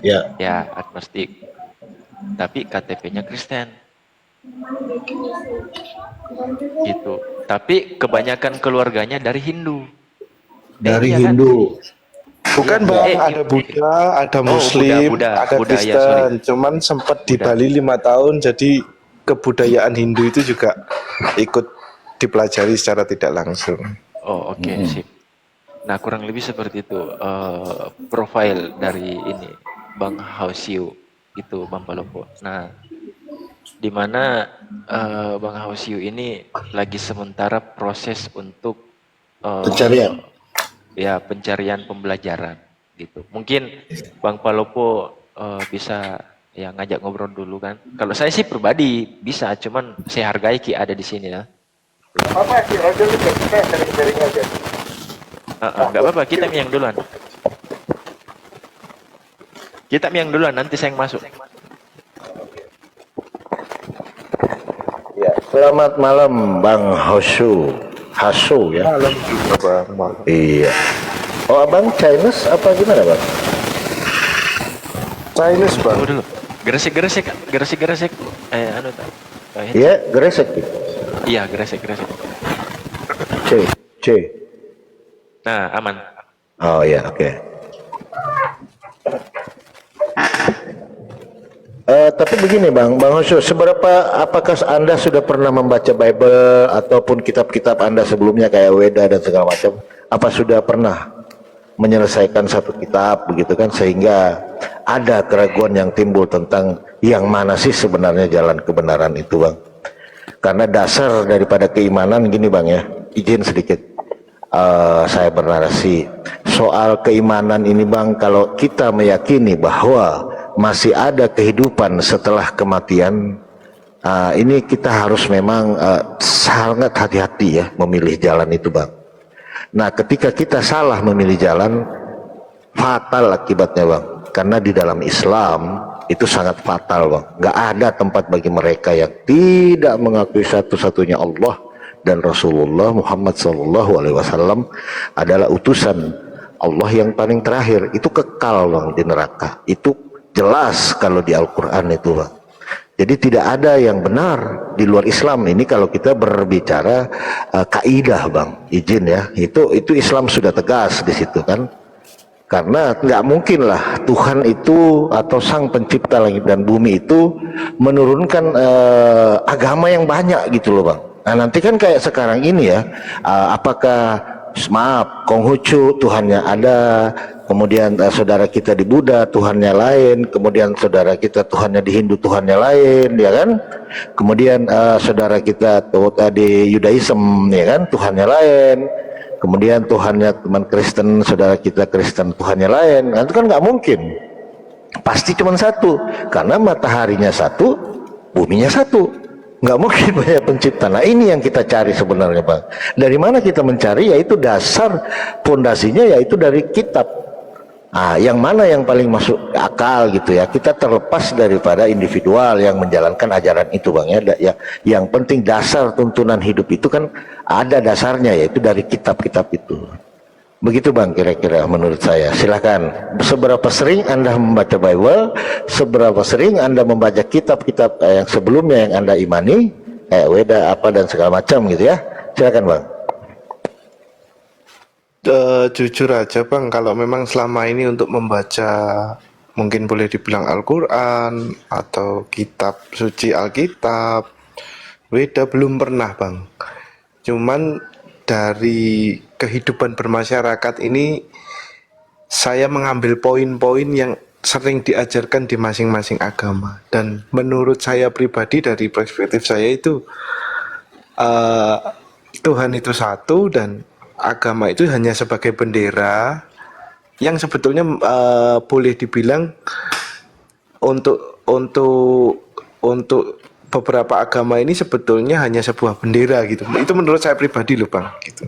Ya, ya agnostik, tapi KTP-nya Kristen gitu. Tapi kebanyakan keluarganya dari Hindu. dari Iya kan? Hindu. Iya, Bukan Bang, iya. ada Buddha, ada Oh, Buddha, Muslim, Buddha, ada Buddha ya, sorry, Kristen. Cuman sempat di Buddha. Bali 5 tahun, jadi kebudayaan Hindu itu juga ikut dipelajari secara tidak langsung. Oh, oke, sip. Nah, kurang lebih seperti itu profil dari ini Bang Hausiu itu Bang Palopo. Nah, di mana Bang Hausiu ini lagi sementara proses untuk eh, Pencarian. ya pencarian pembelajaran gitu. Mungkin Bang Palopo bisa ya ngajak ngobrol dulu kan. Kalau saya sih pribadi bisa, cuman saya hargai Ki ada di sini ya. Apa sih, Roger juga kita sering-sering aja. Nggak apa-apa, kita yang duluan. Kita yang duluan, nanti saya yang masuk. Ya, selamat malam Bang Hasu. Hasu ya. Malam juga Bang. Malam. Iya. Oh, Abang Chinese apa gimana, Bang? Chinese Bang. Tunggu dulu. Gresik. Anu tak. Iya, Gresik. Iya, gresik. C. C. Nah, aman. Oh ya, oke. Tapi begini Bang Hosu, apakah Anda sudah pernah membaca Bible ataupun kitab-kitab Anda sebelumnya kayak Weda dan segala macam? Apa sudah pernah menyelesaikan satu kitab begitu kan, sehingga ada keraguan yang timbul tentang yang mana sih sebenarnya jalan kebenaran itu Bang? Karena dasar daripada keimanan gini Bang ya, izin sedikit saya bernarasi soal keimanan ini Bang. Kalau kita meyakini bahwa masih ada kehidupan setelah kematian, ini kita harus memang sangat hati-hati ya memilih jalan itu Bang. Nah, ketika kita salah memilih jalan, fatal akibatnya Bang. Karena di dalam Islam itu sangat fatal Bang. Gak ada tempat bagi mereka yang tidak mengakui satu-satunya Allah dan Rasulullah Muhammad SAW adalah utusan Allah yang paling terakhir. Itu kekal Bang di neraka. Itu jelas kalau di Al-Quran itu Bang. Jadi tidak ada yang benar di luar Islam. Ini kalau kita berbicara kaidah Bang, izin ya. Itu Islam sudah tegas di situ kan. Karena nggak mungkin lah Tuhan itu atau Sang Pencipta langit dan bumi itu menurunkan agama yang banyak gitu loh Bang. Nah nanti kan kayak sekarang ini ya, apakah maaf Konghucu Tuhannya ada, kemudian saudara kita di Buddha Tuhannya lain, kemudian saudara kita Tuhannya di Hindu Tuhannya lain, ya kan? Kemudian saudara kita di Yudaism, ya kan, Tuhannya lain. Kemudian Tuhannya teman Kristen, saudara kita Kristen Tuhannya lain. Nah, itu kan nggak mungkin. Pasti cuma satu, karena mataharinya satu, buminya satu. Nggak mungkin banyak pencipta. Nah ini yang kita cari sebenarnya Bang. Dari mana kita mencari? Yaitu dasar pondasinya yaitu dari kitab. Yang mana yang paling masuk akal gitu ya. Kita terlepas daripada individual yang menjalankan ajaran itu Bang ya. Yang penting dasar tuntunan hidup itu kan ada dasarnya, yaitu dari kitab-kitab itu. Begitu Bang kira-kira menurut saya. Silakan. Seberapa sering Anda membaca Bible, seberapa sering Anda membaca kitab-kitab yang sebelumnya yang Anda imani, Weda apa dan segala macam gitu ya. Silakan Bang. Jujur aja Bang, kalau memang selama ini untuk membaca mungkin boleh dibilang Al-Quran atau kitab suci Alkitab, Weda belum pernah Bang. Cuman dari kehidupan bermasyarakat ini saya mengambil poin-poin yang sering diajarkan di masing-masing agama, dan menurut saya pribadi dari perspektif saya itu Tuhan itu satu dan agama itu hanya sebagai bendera yang sebetulnya boleh dibilang untuk beberapa agama ini sebetulnya hanya sebuah bendera gitu. Itu menurut saya pribadi loh Bang gitu.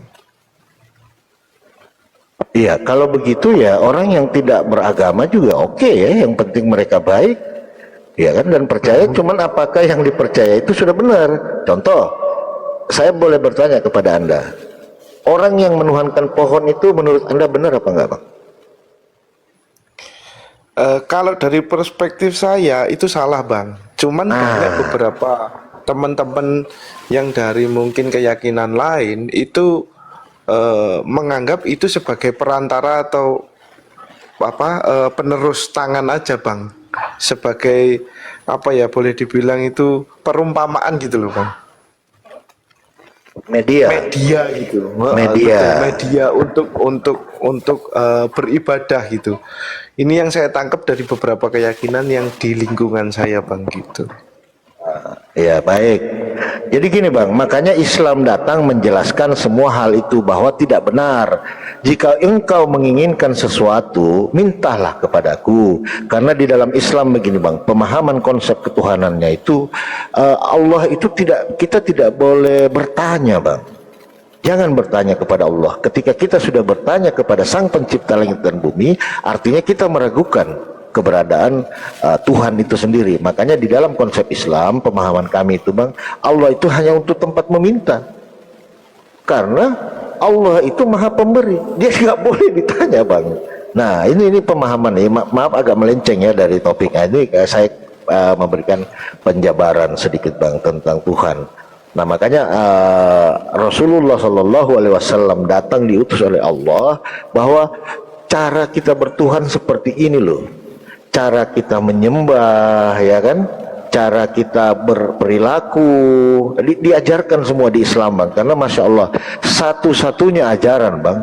Iya, kalau begitu ya orang yang tidak beragama juga oke ya, yang penting mereka baik, ya kan, dan percaya. Cuman apakah yang dipercaya itu sudah benar? Contoh, saya boleh bertanya kepada Anda, orang yang menuhankan pohon itu menurut Anda benar apa enggak Bang? Kalau dari perspektif saya itu salah bang. Cuman banyak beberapa teman-teman yang dari mungkin keyakinan lain itu menganggap itu sebagai perantara atau penerus tangan aja bang. Sebagai apa ya, boleh dibilang itu perumpamaan gitu loh bang. Media. Media gitu. Media. Betul, media untuk beribadah gitu. Ini yang saya tangkap dari beberapa keyakinan yang di lingkungan saya bang gitu. Ya baik. Jadi gini bang, makanya Islam datang menjelaskan semua hal itu bahwa tidak benar. Jika engkau menginginkan sesuatu, mintalah kepadaku. Karena di dalam Islam begini bang, pemahaman konsep ketuhanannya itu Allah itu kita tidak boleh bertanya bang. Jangan bertanya kepada Allah. Ketika kita sudah bertanya kepada Sang Pencipta langit dan bumi, artinya kita meragukan keberadaan Tuhan itu sendiri. Makanya di dalam konsep Islam, pemahaman kami itu bang, Allah itu hanya untuk tempat meminta. Karena Allah itu maha pemberi, dia nggak boleh ditanya bang. Nah ini pemahaman ini, maaf agak melenceng ya dari topik ini. Saya memberikan penjabaran sedikit bang tentang Tuhan. Nah makanya Rasulullah Shallallahu Alaihi Wasallam datang diutus oleh Allah bahwa cara kita bertuhan seperti ini loh, cara kita menyembah ya kan, cara kita berperilaku diajarkan semua di Islam bang. Karena masya Allah satu-satunya ajaran bang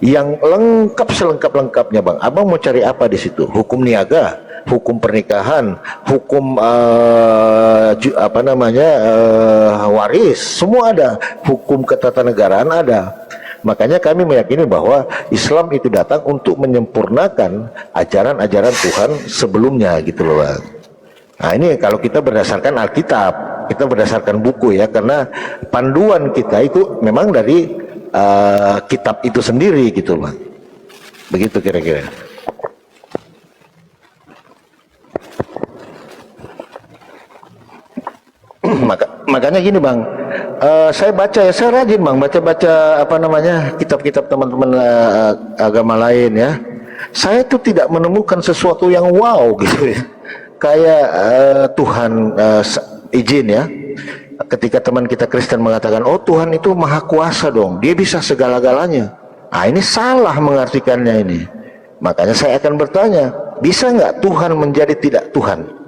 yang lengkap selengkap-lengkapnya bang. Abang mau cari apa di situ? Hukum niaga, hukum pernikahan, hukum waris, semua ada. Hukum ketatanegaraan ada. Makanya kami meyakini bahwa Islam itu datang untuk menyempurnakan ajaran-ajaran Tuhan sebelumnya gitu loh bang. Nah ini kalau kita berdasarkan Alkitab, kita berdasarkan buku ya, karena panduan kita itu memang dari kitab itu sendiri gitu bang. Begitu kira-kira. Makanya gini bang, saya baca ya, saya rajin bang baca kitab-kitab teman-teman agama lain ya. Saya tuh tidak menemukan sesuatu yang wow gitu ya. Kayak Tuhan izin ya. Ketika teman kita Kristen mengatakan, oh Tuhan itu maha kuasa dong, dia bisa segala-galanya. Nah ini salah mengartikannya ini. Makanya saya akan bertanya, bisa nggak Tuhan menjadi tidak Tuhan?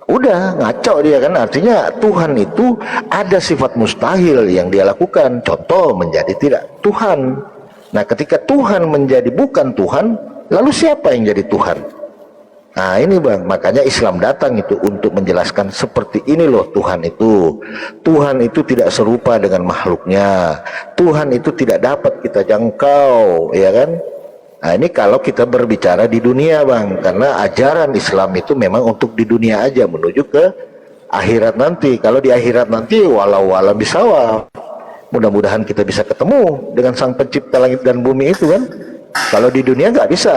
Udah ngaco dia kan, artinya Tuhan itu ada sifat mustahil yang dia lakukan, contoh menjadi tidak Tuhan. Nah ketika Tuhan menjadi bukan Tuhan, lalu siapa yang jadi Tuhan? Nah ini bang, makanya Islam datang itu untuk menjelaskan seperti ini loh Tuhan itu. Tuhan itu tidak serupa dengan makhluknya, Tuhan itu tidak dapat kita jangkau ya kan. Nah ini kalau kita berbicara di dunia bang, karena ajaran Islam itu memang untuk di dunia aja, menuju ke akhirat nanti. Kalau di akhirat nanti walau alam bisawab, mudah-mudahan kita bisa ketemu dengan Sang Pencipta langit dan bumi itu kan. Kalau di dunia nggak bisa,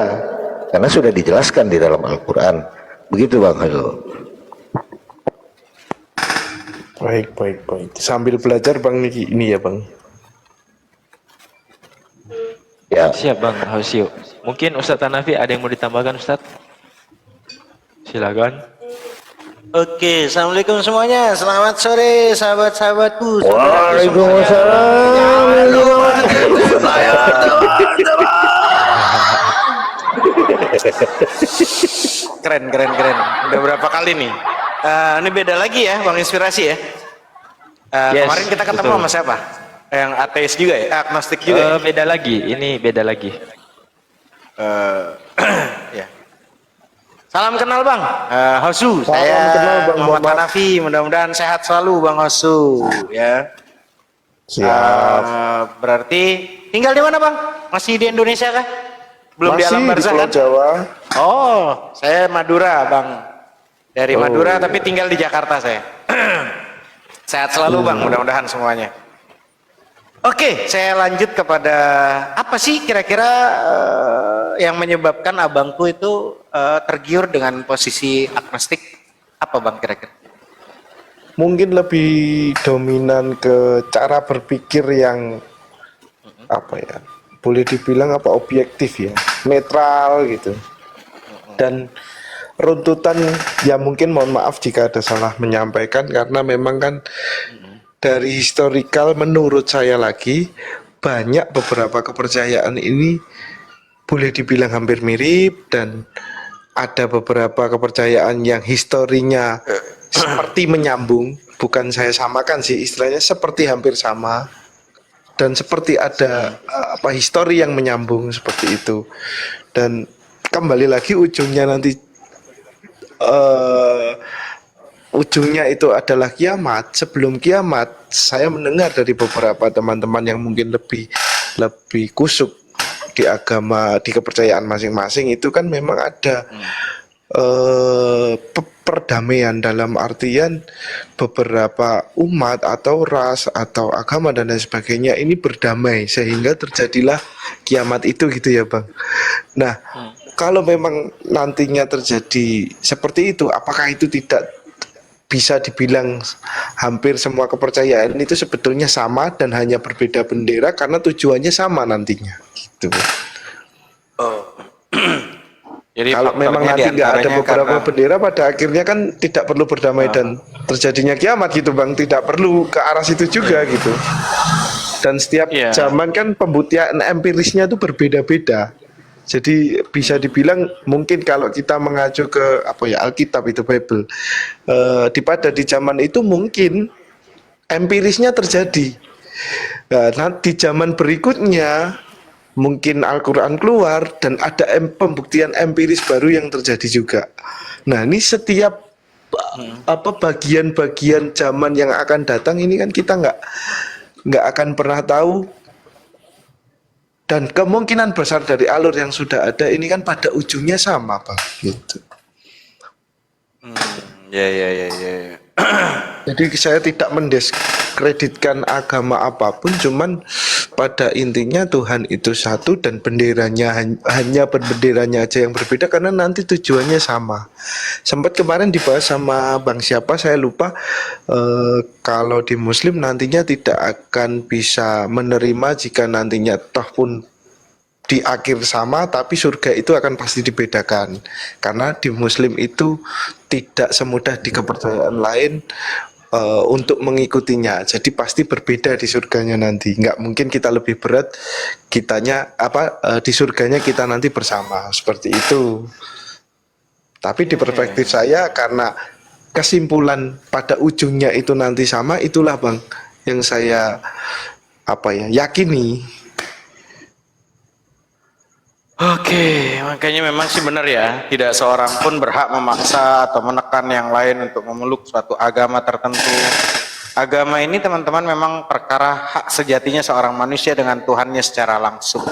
karena sudah dijelaskan di dalam Al-Quran. Begitu bang Hajo. Baik. Sambil belajar bang Niki ini ya bang. Ya. Siap Bang Hausio. Mungkin Ustadz Hanafi ada yang mau ditambahkan Ustadz? Silakan. Oke, assalamualaikum semuanya. Selamat sore, sahabat-sahabatku. Waalaikumsalam. Keren. Udah berapa kali nih? Ini beda lagi ya, Bang Inspirasi ya. Yes, Kemarin kita ketemu betul. sama siapa? Yang ateis juga ya, agnostik juga. Ya? Beda lagi, ini beda lagi. Ya. Salam kenal Bang, Hosu. Salam Saya kenal, Bang Muhammad Muhammad. Hanafi. Mudah-mudahan sehat selalu Bang Hosu. Ya. Siap. Berarti tinggal di mana Bang? Masih di Indonesia kah? Belum di Masih alam di barzah Pulau kan? Jawa. Oh, saya Madura Bang. Dari Madura tapi tinggal di Jakarta saya. Sehat selalu Bang, mudah-mudahan semuanya. Oke, saya lanjut kepada apa sih kira-kira yang menyebabkan abangku itu tergiur dengan posisi agnostik? Apa Bang kira-kira? Mungkin lebih dominan ke cara berpikir yang apa ya, boleh dibilang apa, objektif ya, netral gitu. Dan runtutan, ya mungkin mohon maaf jika ada salah menyampaikan, karena memang kan dari historical menurut saya lagi banyak beberapa kepercayaan ini boleh dibilang hampir mirip, dan ada beberapa kepercayaan yang historinya seperti menyambung, bukan saya samakan sih istilahnya, seperti hampir sama, dan seperti ada histori yang menyambung seperti itu. Dan kembali lagi ujungnya nanti ujungnya itu adalah kiamat. Sebelum kiamat, saya mendengar dari beberapa teman-teman yang mungkin lebih kusuk di agama, di kepercayaan masing-masing, itu kan memang ada perdamaian, dalam artian beberapa umat atau ras atau agama dan lain sebagainya ini berdamai sehingga terjadilah kiamat itu, gitu ya Bang. Nah, kalau memang nantinya terjadi seperti itu, apakah itu tidak bisa dibilang hampir semua kepercayaan itu sebetulnya sama dan hanya berbeda bendera karena tujuannya sama nantinya, gitu. Jadi Kalau memang nanti nggak ada beberapa bendera, pada akhirnya kan tidak perlu berdamai dan terjadinya kiamat, gitu Bang. Tidak perlu ke arah situ juga, gitu. Dan setiap zaman kan pembuktian empirisnya itu berbeda-beda. Jadi bisa dibilang mungkin kalau kita mengacu ke Alkitab itu, Bible, di zaman itu mungkin empirisnya terjadi. Nah, nanti zaman berikutnya mungkin Al-Quran keluar dan ada pembuktian empiris baru yang terjadi juga. Nah, ini setiap bagian-bagian zaman yang akan datang ini kan kita nggak akan pernah tahu. Dan kemungkinan besar dari alur yang sudah ada ini kan pada ujungnya sama, Bang, gitu. Ya. Jadi saya tidak mendiskreditkan agama apapun, cuman pada intinya Tuhan itu satu dan benderanya hanya benderanya aja yang berbeda karena nanti tujuannya sama. Sempat kemarin dibahas sama Bang siapa saya lupa, kalau di Muslim nantinya tidak akan bisa menerima jika nantinya toh pun di akhir sama, tapi surga itu akan pasti dibedakan karena di Muslim itu tidak semudah di kepercayaan lain untuk mengikutinya. Jadi pasti berbeda di surganya nanti. Nggak mungkin kita lebih berat, di surganya kita nanti bersama seperti itu. Tapi di perspektif saya, karena kesimpulan pada ujungnya itu nanti sama, itulah Bang yang saya yakini. Oke, makanya memang sih benar ya, tidak seorang pun berhak memaksa atau menekan yang lain untuk memeluk suatu agama tertentu. Agama ini teman-teman memang perkara hak sejatinya seorang manusia dengan Tuhannya secara langsung.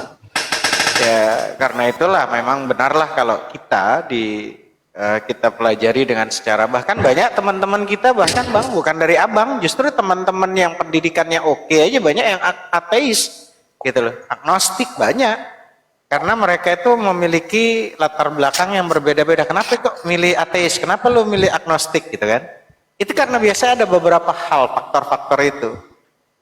Ya, karena itulah memang benarlah kalau kita pelajari dengan secara, bahkan banyak teman-teman kita, bahkan Bang bukan dari Abang, justru teman-teman yang pendidikannya oke aja banyak yang ateis gitu loh, agnostik banyak. Karena mereka itu memiliki latar belakang yang berbeda-beda. Kenapa kok milih ateis? Kenapa lu milih agnostik gitu kan? Itu karena biasa ada beberapa hal, faktor-faktor itu.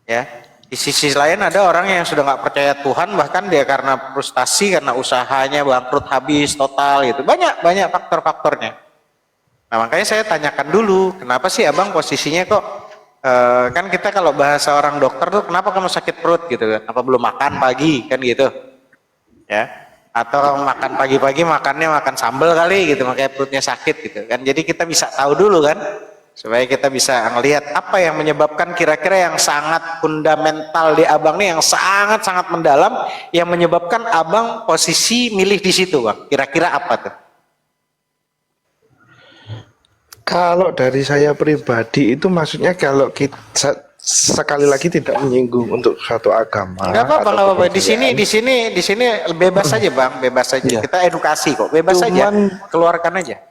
Ya, di sisi lain ada orang yang sudah nggak percaya Tuhan, bahkan dia karena frustasi, karena usahanya bangkrut habis total gitu. Banyak faktor-faktornya. Nah makanya saya tanyakan dulu, kenapa sih Abang posisinya kok kan kita kalau bahasa orang dokter tuh, kenapa kamu sakit perut gitu kan? Apa belum makan pagi kan gitu? Ya, atau makan pagi-pagi makan sambal kali gitu, makanya perutnya sakit gitu kan. Jadi kita bisa tahu dulu kan, supaya kita bisa ngelihat apa yang menyebabkan kira-kira yang sangat fundamental di Abang nih, yang sangat-sangat mendalam, yang menyebabkan Abang posisi milih di situ Bang. Kira-kira apa tuh? Kalau dari saya pribadi itu maksudnya kalau kita sekali lagi tidak menyinggung untuk satu agama. Enggak apa-apa. Di sini bebas saja Bang, bebas saja. Ya. Kita edukasi kok, bebas saja. Keluarkan aja.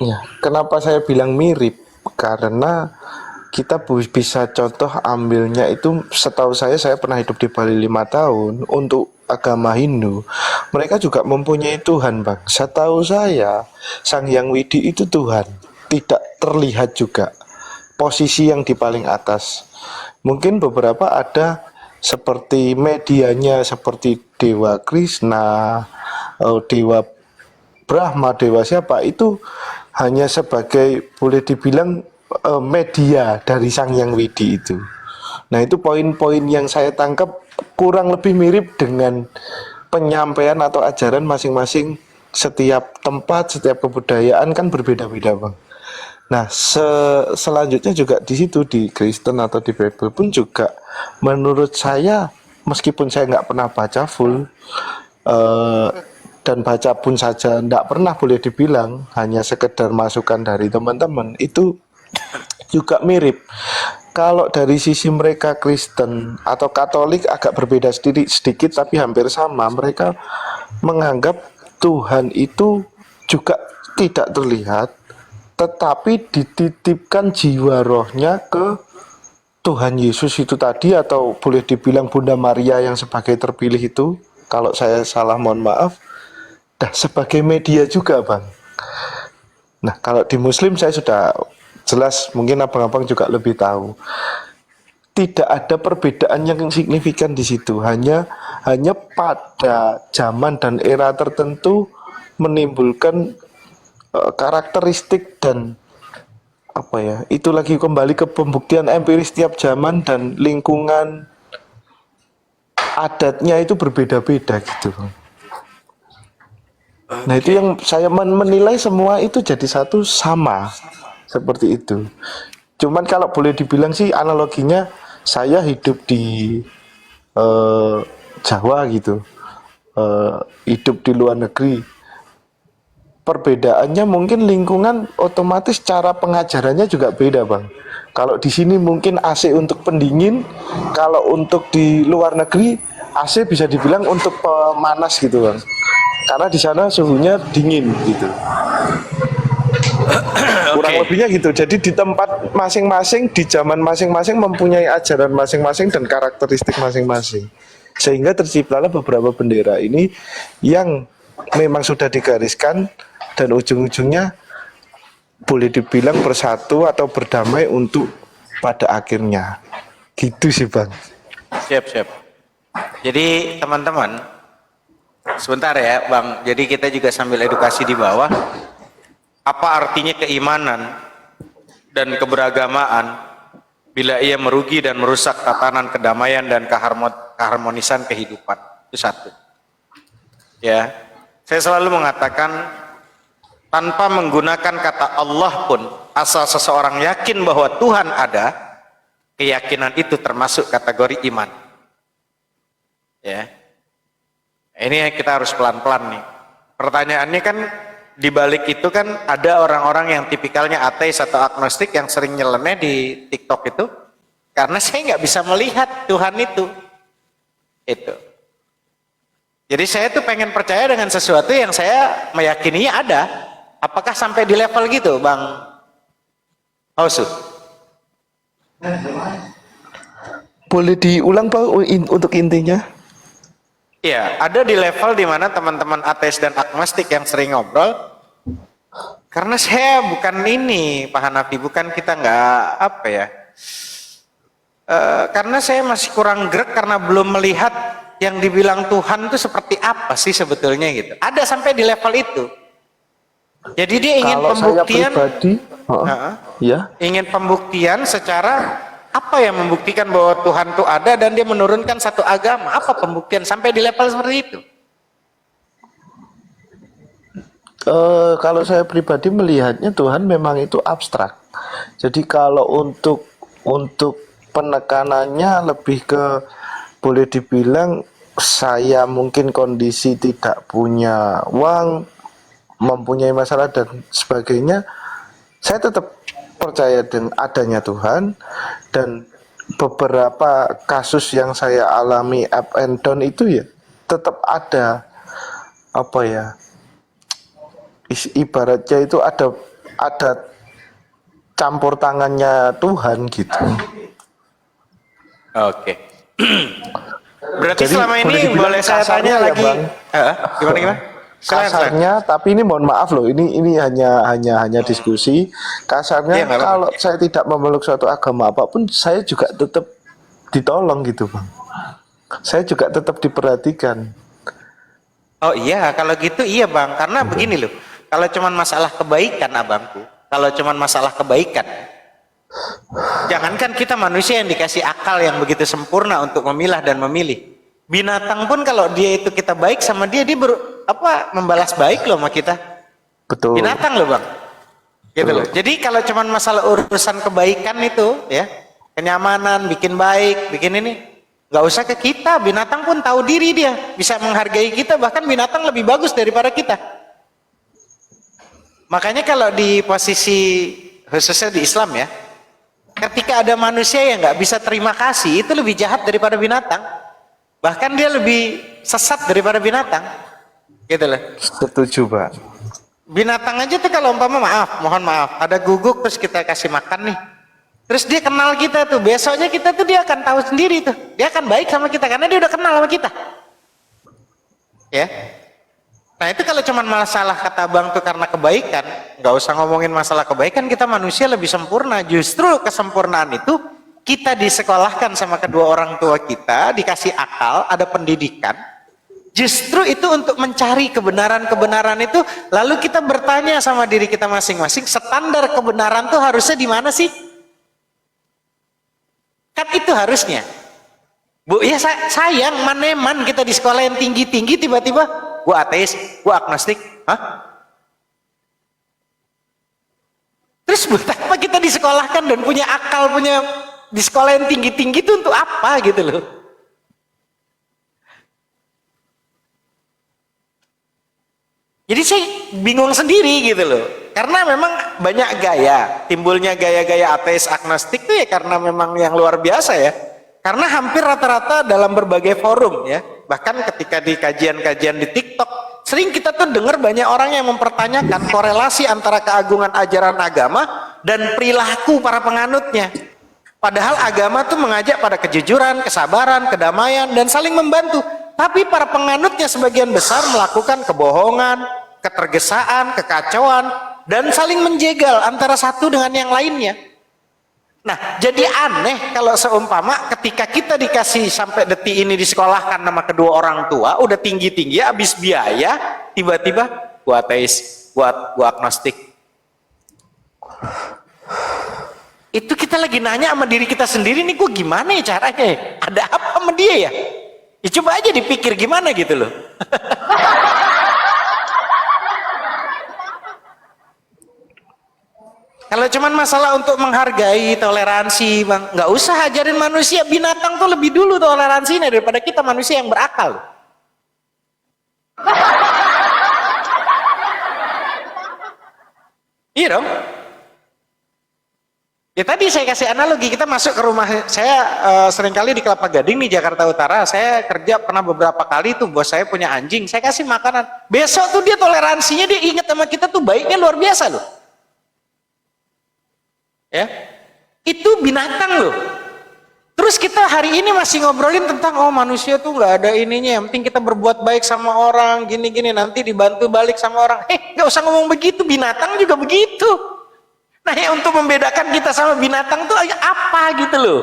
Ya, kenapa saya bilang mirip? Karena kita bisa contoh ambilnya itu, setahu saya pernah hidup di Bali 5 tahun. Untuk agama Hindu, mereka juga mempunyai Tuhan, Bang. Setahu saya Sang Hyang Widi itu Tuhan, tidak terlihat juga posisi yang di paling atas. Mungkin beberapa ada seperti medianya, seperti Dewa Krishna, Dewa Brahma, dewa siapa, itu hanya sebagai boleh dibilang media dari Sang Hyang Widi itu. Nah, itu poin-poin yang saya tangkap kurang lebih mirip dengan penyampaian atau ajaran masing-masing. Setiap tempat, setiap kebudayaan kan berbeda-beda, Bang. Nah, selanjutnya juga di situ, di Kristen atau di Bible pun juga menurut saya, meskipun saya nggak pernah baca full, dan baca pun saja nggak pernah, boleh dibilang hanya sekedar masukan dari teman-teman, itu juga mirip. Kalau dari sisi mereka Kristen atau Katolik agak berbeda sedikit tapi hampir sama. Mereka menganggap Tuhan itu juga tidak terlihat, tetapi dititipkan jiwa rohnya ke Tuhan Yesus itu tadi, atau boleh dibilang Bunda Maria yang sebagai terpilih itu. Kalau saya salah mohon maaf. Nah, sebagai media juga, Bang. Nah, kalau di Muslim saya sudah jelas, mungkin abang-abang juga lebih tahu. Tidak ada perbedaan yang signifikan di situ. Hanya pada zaman dan era tertentu menimbulkan karakteristik dan apa ya? Itu lagi kembali ke pembuktian empiris tiap zaman dan lingkungan adatnya itu berbeda-beda gitu, Bang. Nah, itu yang saya menilai semua itu jadi satu sama seperti itu. Cuman kalau boleh dibilang sih analoginya, saya hidup di Jawa gitu, hidup di luar negeri. Perbedaannya mungkin lingkungan, otomatis cara pengajarannya juga beda, Bang. Kalau di sini mungkin AC untuk pendingin, kalau untuk di luar negeri AC bisa dibilang untuk pemanas gitu, Bang. Karena di sana suhunya dingin gitu. Kurang lebihnya gitu. Jadi di tempat masing-masing, di zaman masing-masing mempunyai ajaran masing-masing dan karakteristik masing-masing. Sehingga terciptalah beberapa bendera ini yang memang sudah digariskan dan ujung-ujungnya boleh dibilang bersatu atau berdamai untuk pada akhirnya. Gitu sih, Bang. Siap. Jadi teman-teman, sebentar ya Bang, jadi kita juga sambil edukasi di bawah. Apa artinya keimanan dan keberagamaan bila ia merugi dan merusak tatanan kedamaian dan keharmonisan kehidupan? Itu satu. Ya, saya selalu mengatakan, tanpa menggunakan kata Allah pun, asal seseorang yakin bahwa Tuhan ada, keyakinan itu termasuk kategori iman. Ya, ini kita harus pelan-pelan nih. Pertanyaannya kan, di balik itu kan ada orang-orang yang tipikalnya ateis atau agnostik yang sering nyeleneh di TikTok itu, karena saya nggak bisa melihat Tuhan itu. Jadi saya tuh pengen percaya dengan sesuatu yang saya meyakininya ada. Apakah sampai di level gitu, Bang Hausu? Boleh diulang, Pak, untuk intinya? Iya, ada di level dimana teman-teman ateis dan agnostik yang sering ngobrol, karena saya bukan ini, Pak Hanafi, bukan kita nggak apa ya, karena saya masih kurang grek karena belum melihat yang dibilang Tuhan itu seperti apa sih sebetulnya gitu. Ada sampai di level itu. Jadi dia ingin kalau pembuktian, saya pribadi, ya, ingin pembuktian secara apa yang membuktikan bahwa Tuhan itu ada dan dia menurunkan satu agama. Apa pembuktian sampai di level seperti itu? Kalau saya pribadi melihatnya Tuhan memang itu abstrak. Jadi kalau untuk penekanannya lebih ke, boleh dibilang saya mungkin kondisi tidak punya uang, mempunyai masalah dan sebagainya, saya tetap percaya dengan adanya Tuhan. Dan beberapa kasus yang saya alami up and down itu ya tetap ada, apa ya, ibaratnya itu ada campur tangannya Tuhan gitu. Oke. Berarti Jadi, selama ini boleh saya tanya kasarnya ya, lagi, Bang. gimana? Kasarnya, tapi ini mohon maaf loh, ini hanya diskusi. Kasarnya, Iya, nggak apa-apa. kalau saya tidak memeluk suatu agama apapun, saya juga tetap ditolong gitu, Bang. Saya juga tetap diperhatikan. Oh iya, kalau gitu iya bang. Karena begini loh, kalau cuman masalah kebaikan abangku, kalau cuman masalah kebaikan, jangankan kita manusia yang dikasih akal yang begitu sempurna untuk memilah dan memilih. Binatang pun kalau dia itu kita baik sama dia, dia membalas baik loh sama kita. Betul. Binatang loh bang. Gitu loh. Jadi kalau cuman masalah urusan kebaikan itu ya, kenyamanan, bikin baik, bikin ini, nggak usah ke kita, binatang pun tahu diri dia, bisa menghargai kita, bahkan binatang lebih bagus daripada kita. Makanya kalau di posisi khususnya di Islam ya, ketika ada manusia yang nggak bisa terima kasih, itu lebih jahat daripada binatang. Bahkan dia lebih sesat daripada binatang. Gitu loh. Setuju, Pak. Binatang aja tuh kalau umpama mohon maaf, ada guguk terus kita kasih makan nih. Terus dia kenal kita tuh, besoknya kita tuh dia akan tahu sendiri tuh. Dia akan baik sama kita karena dia udah kenal sama kita. Ya. Nah itu kalau cuman masalah kata bang tuh karena kebaikan, nggak usah ngomongin masalah kebaikan, kita manusia lebih sempurna. Justru kesempurnaan itu kita disekolahkan sama kedua orang tua kita, dikasih akal, ada pendidikan. Justru itu untuk mencari kebenaran-kebenaran itu, lalu kita bertanya sama diri kita masing-masing, standar kebenaran tuh harusnya di mana sih? Kan itu harusnya. Bu, ya sayang maneman kita di sekolah yang tinggi-tinggi tiba-tiba gua ateis, gua agnostik. Hah? Terus buat apa kita disekolahkan dan punya akal, punya di sekolah yang tinggi-tinggi itu untuk apa gitu loh? Jadi saya bingung sendiri gitu loh. Karena memang banyak gaya, timbulnya gaya-gaya ateis agnostik itu ya karena memang yang luar biasa ya. Karena hampir rata-rata dalam berbagai forum ya, bahkan ketika di kajian-kajian di TikTok, sering kita tuh dengar banyak orang yang mempertanyakan korelasi antara keagungan ajaran agama dan perilaku para penganutnya. Padahal agama tuh mengajak pada kejujuran, kesabaran, kedamaian, dan saling membantu. Tapi para penganutnya sebagian besar melakukan kebohongan, ketergesaan, kekacauan, dan saling menjegal antara satu dengan yang lainnya. Nah, jadi aneh kalau seumpama ketika kita dikasih sampai detik ini disekolahkan nama kedua orang tua, udah tinggi-tinggi, habis biaya, tiba-tiba gua ateis, gua agnostik. Itu kita lagi nanya sama diri kita sendiri nih, gua gimana ya caranya ya? Ada apa sama dia ya? Ya coba aja dipikir gimana gitu loh. Kalau cuman masalah untuk menghargai, toleransi, bang, nggak usah ajarin manusia. Binatang tuh lebih dulu toleransinya daripada kita manusia yang berakal. Iya dong. Ya tadi saya kasih analogi, kita masuk ke rumah saya seringkali di Kelapa Gading di Jakarta Utara. Saya kerja pernah beberapa kali tuh, bos saya punya anjing, saya kasih makanan. Besok tuh dia toleransinya, dia ingat sama kita tuh baiknya luar biasa loh. Ya, itu binatang loh. Terus kita hari ini masih ngobrolin tentang oh manusia tuh nggak ada ininya, yang penting kita berbuat baik sama orang, gini-gini nanti dibantu balik sama orang. Nggak usah ngomong begitu, binatang juga begitu. Nah ya untuk membedakan kita sama binatang tuh apa gitu loh.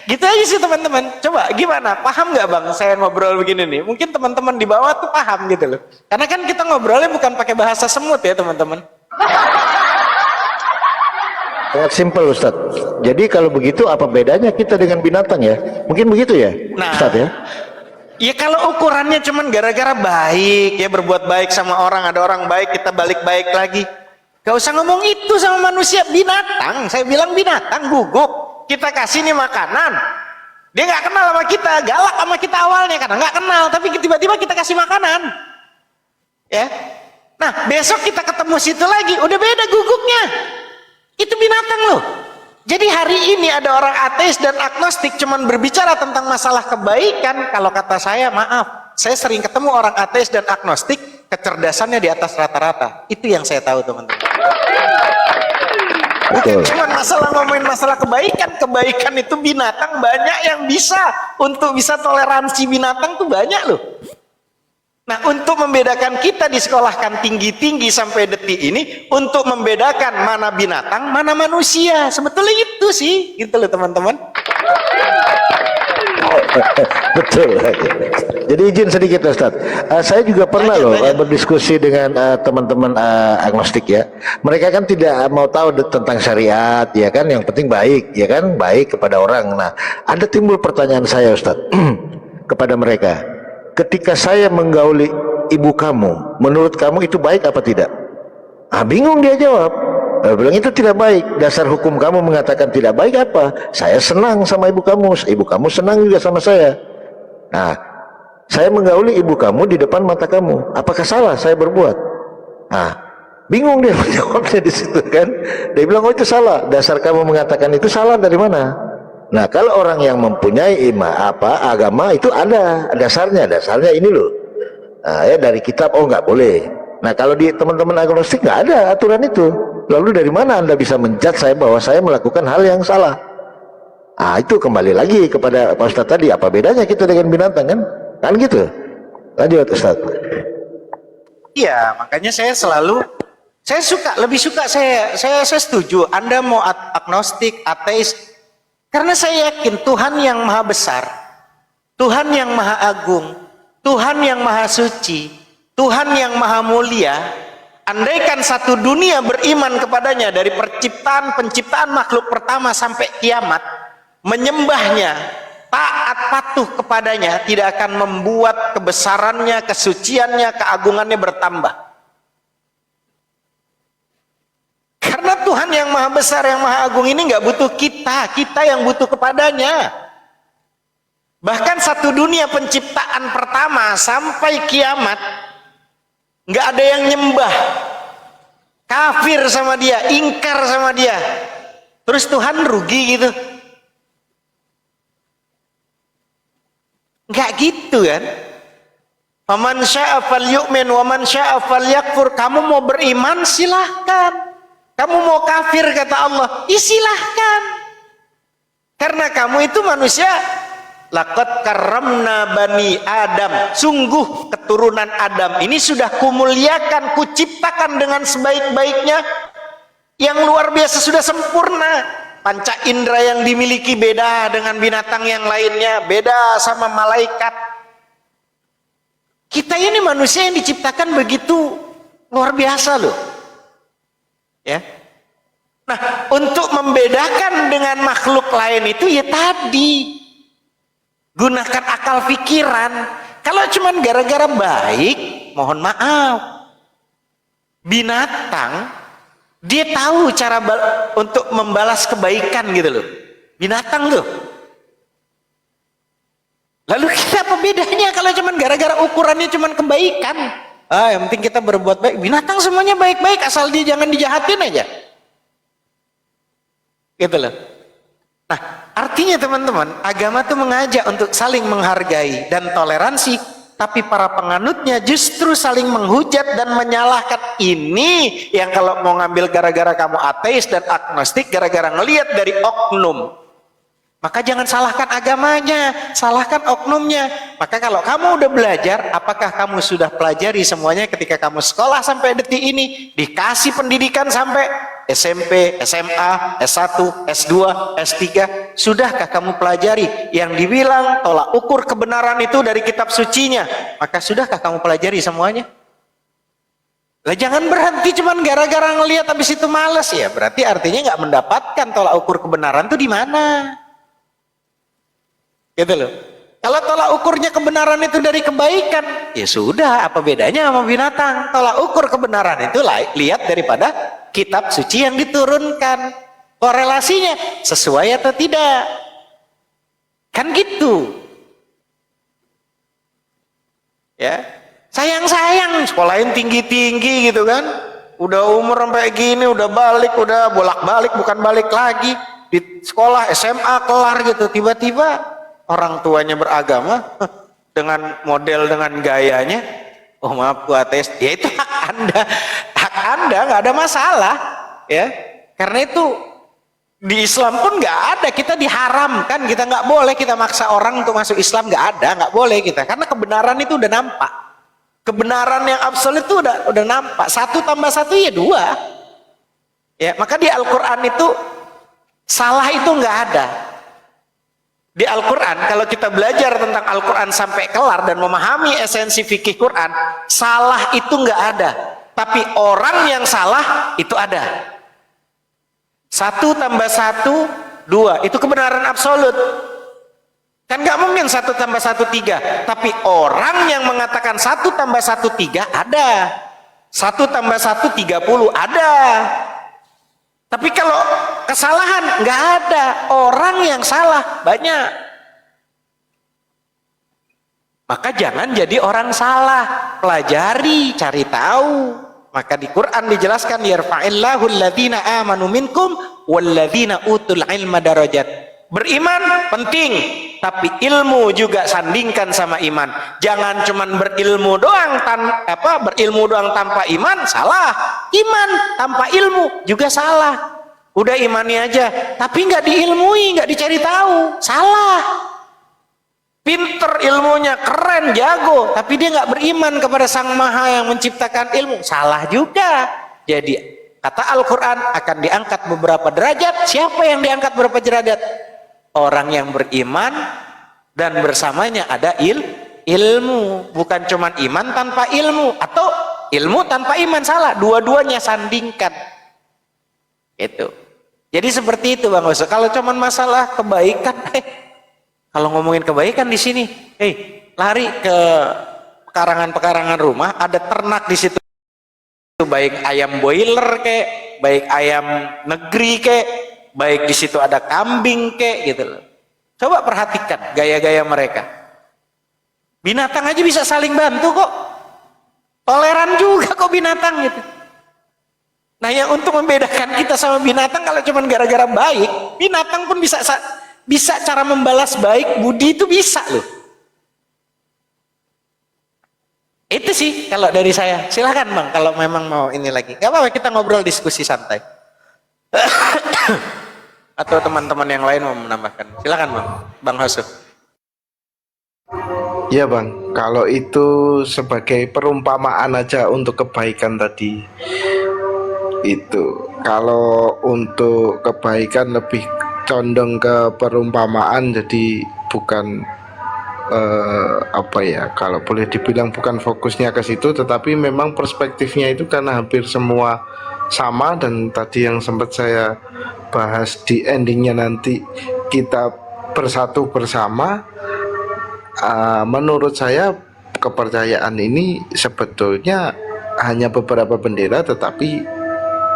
Gitu aja sih teman-teman. Coba gimana? Paham nggak bang? Saya ngobrol begini nih. Mungkin teman-teman di bawah tuh paham gitu loh. Karena kan kita ngobrolnya bukan pakai bahasa semut ya teman-teman. Sangat simpel Ustadz. Jadi kalau begitu apa bedanya kita dengan binatang ya? Mungkin begitu ya, Nah, Ustadz ya? ya kalau ukurannya cuman gara-gara baik ya, berbuat baik sama orang, ada orang baik kita balik baik lagi. Gak usah ngomong itu sama manusia. Binatang, saya bilang binatang, guguk. Kita kasih nih makanan, dia nggak kenal sama kita, galak sama kita awalnya karena nggak kenal, tapi tiba-tiba kita kasih makanan. Ya, nah besok kita ketemu situ lagi, udah beda guguknya. Itu binatang loh. Jadi hari ini ada orang ateis dan agnostik cuman berbicara tentang masalah kebaikan. Kalau kata saya, maaf, saya sering ketemu orang ateis dan agnostik, kecerdasannya di atas rata-rata. Itu yang saya tahu teman-teman. Bukan cuman masalah ngomongin masalah kebaikan. Kebaikan itu binatang banyak yang bisa. Untuk bisa toleransi binatang tuh banyak loh. Nah untuk membedakan kita disekolahkan tinggi-tinggi sampai detik ini untuk membedakan mana binatang, mana manusia. Sebetulnya itu sih, gitu loh teman-teman. Betul. Jadi izin sedikit Ustaz. Saya juga pernah loh berdiskusi dengan teman-teman agnostik ya. Mereka kan tidak mau tahu tentang syariat ya kan. Yang penting baik ya kan, baik kepada orang. Nah, ada timbul pertanyaan saya Ustaz kepada mereka. Ketika saya menggauli ibu kamu, menurut kamu itu baik apa tidak? Bingung dia jawab. Bilang itu tidak baik. Dasar hukum kamu mengatakan tidak baik apa? Saya senang sama ibu kamu senang juga sama saya. Nah, saya menggauli ibu kamu di depan mata kamu. Apakah salah saya berbuat? Nah, bingung dia menjawabnya di situ kan. Dia bilang oh itu salah. Dasar kamu mengatakan itu salah dari mana? Nah, kalau orang yang mempunyai agama itu ada dasarnya ini loh. Nah, ya dari kitab nggak boleh. Nah, kalau di teman-teman agnostik nggak ada aturan itu. Lalu dari mana Anda bisa menjudge saya bahwa saya melakukan hal yang salah? Itu kembali lagi kepada Pak Ustadz tadi, apa bedanya kita dengan binatang kan? Kan gitu. Lanjut Ustadz. Iya, makanya saya lebih suka saya setuju Anda mau agnostik, ateis, karena saya yakin Tuhan yang maha besar, Tuhan yang maha agung, Tuhan yang maha suci, Tuhan yang maha mulia. Andaikan satu dunia beriman kepadanya dari penciptaan makhluk pertama sampai kiamat, menyembahnya, taat patuh kepadanya, tidak akan membuat kebesarannya, kesuciannya, keagungannya bertambah. Karena Tuhan yang maha besar, yang maha agung ini nggak butuh kita yang butuh kepadanya. Bahkan satu dunia penciptaan pertama sampai kiamat, nggak ada yang nyembah, kafir sama dia, ingkar sama dia, terus Tuhan rugi gitu? Nggak gitu kan? Faman syaa falyu'min wa man syaa falyakfur. Kamu mau beriman silahkan, kamu mau kafir kata Allah silahkan, karena kamu itu manusia. Laqad karramna bani Adam, sungguh keturunan Adam ini sudah kumuliakan, kuciptakan dengan sebaik-baiknya, yang luar biasa, sudah sempurna. Panca indera yang dimiliki beda dengan binatang yang lainnya, beda sama malaikat. Kita ini manusia yang diciptakan begitu luar biasa loh ya. Nah, untuk membedakan dengan makhluk lain itu ya tadi, gunakan akal pikiran. Kalau cuman gara-gara baik, mohon maaf, binatang dia tahu cara untuk membalas kebaikan gitu loh, binatang tuh. Lalu kita apa bedanya kalau cuman gara-gara ukurannya cuman kebaikan? Yang penting kita berbuat baik. Binatang semuanya baik-baik asal dia jangan dijahatin aja, gitu loh. Nah, artinya teman-teman, agama itu mengajak untuk saling menghargai dan toleransi, tapi para penganutnya justru saling menghujat dan menyalahkan. Ini yang kalau mau ngambil gara-gara kamu ateis dan agnostik, gara-gara ngelihat dari oknum, maka jangan salahkan agamanya, salahkan oknumnya. Maka kalau kamu udah belajar, apakah kamu sudah pelajari semuanya ketika kamu sekolah sampai detik ini, dikasih pendidikan sampai SMP, SMA, S1, S2, S3, sudahkah kamu pelajari yang dibilang tolak ukur kebenaran itu dari kitab sucinya? Maka sudahkah kamu pelajari semuanya? Lah jangan berhenti cuman gara-gara ngelihat habis itu males ya, berarti artinya nggak mendapatkan tolak ukur kebenaran itu di mana? Gitu loh. Kalau tolak ukurnya kebenaran itu dari kebaikan, ya sudah, apa bedanya sama binatang? Tolak ukur kebenaran itu lihat daripada kitab suci yang diturunkan, korelasinya sesuai atau tidak, kan gitu ya. Sayang sekolahin tinggi-tinggi gitu kan, udah umur sampai gini, udah bolak-balik, bukan balik lagi di sekolah SMA kelar gitu, tiba-tiba orang tuanya beragama dengan model, dengan gayanya, oh maaf gua ateis, ya itu hak anda, nggak ada masalah ya, karena itu di Islam pun nggak ada, kita diharamkan, kita nggak boleh kita maksa orang untuk masuk Islam, nggak boleh kita, karena kebenaran itu udah nampak, kebenaran yang absolut itu udah nampak, 1 tambah 1 ya 2 ya. Maka di Al-Quran itu salah itu nggak ada, Di Al-Quran, kalau kita belajar tentang Al-Quran sampai kelar dan memahami esensi fikih Quran, salah itu nggak ada. Tapi orang yang salah itu ada. 1 tambah 1, 2. Itu kebenaran absolut. Kan nggak mungkin 1 tambah 1, 3. Tapi orang yang mengatakan 1 tambah 1, 3 ada. 1 tambah 1, 30 ada. Tapi kalau kesalahan nggak ada, orang yang salah banyak. Maka jangan jadi orang salah, pelajari, cari tahu. Maka di Quran dijelaskan yarfa'illahu alladhina amanu minkum walladzina utul ilma darajat. Beriman penting, tapi ilmu juga sandingkan sama iman. Jangan cuman berilmu doang berilmu doang tanpa iman, salah. Iman tanpa ilmu juga salah. Udah imani aja, tapi nggak diilmui, nggak dicari tahu, salah. Pinter ilmunya, keren, jago, tapi dia nggak beriman kepada Sang Maha yang menciptakan ilmu, salah juga. Jadi kata Al-Quran akan diangkat beberapa derajat. Siapa yang diangkat beberapa derajat? Orang yang beriman dan bersamanya ada ilmu, bukan cuman iman tanpa ilmu atau ilmu tanpa iman, salah. Dua-duanya sandingkan. Itu. Jadi seperti itu Bang Oso. Kalau cuman masalah kebaikan, kalau ngomongin kebaikan di sini, lari ke pekarangan-pekarangan rumah, ada ternak di situ, baik ayam boiler baik ayam negeri baik di situ ada kambing gitu loh. Coba perhatikan gaya-gaya mereka. Binatang aja bisa saling bantu kok. Toleran juga kok binatang gitu. Nah, yang untuk membedakan kita sama binatang, kalau cuma gara-gara baik, binatang pun bisa cara membalas baik budi itu bisa loh. Itu sih kalau dari saya. Silahkan Bang kalau memang mau ini lagi. Gak apa-apa, kita ngobrol diskusi santai. Atau teman-teman yang lain mau menambahkan, silakan Bang Hosu. Ya Bang, kalau itu sebagai perumpamaan aja untuk kebaikan tadi, itu kalau untuk kebaikan lebih condong ke perumpamaan, jadi bukan kalau boleh dibilang bukan fokusnya ke situ, tetapi memang perspektifnya itu karena hampir semua sama. Dan tadi yang sempat saya bahas di endingnya, nanti kita bersatu bersama. Menurut saya kepercayaan ini sebetulnya hanya beberapa bendera, tetapi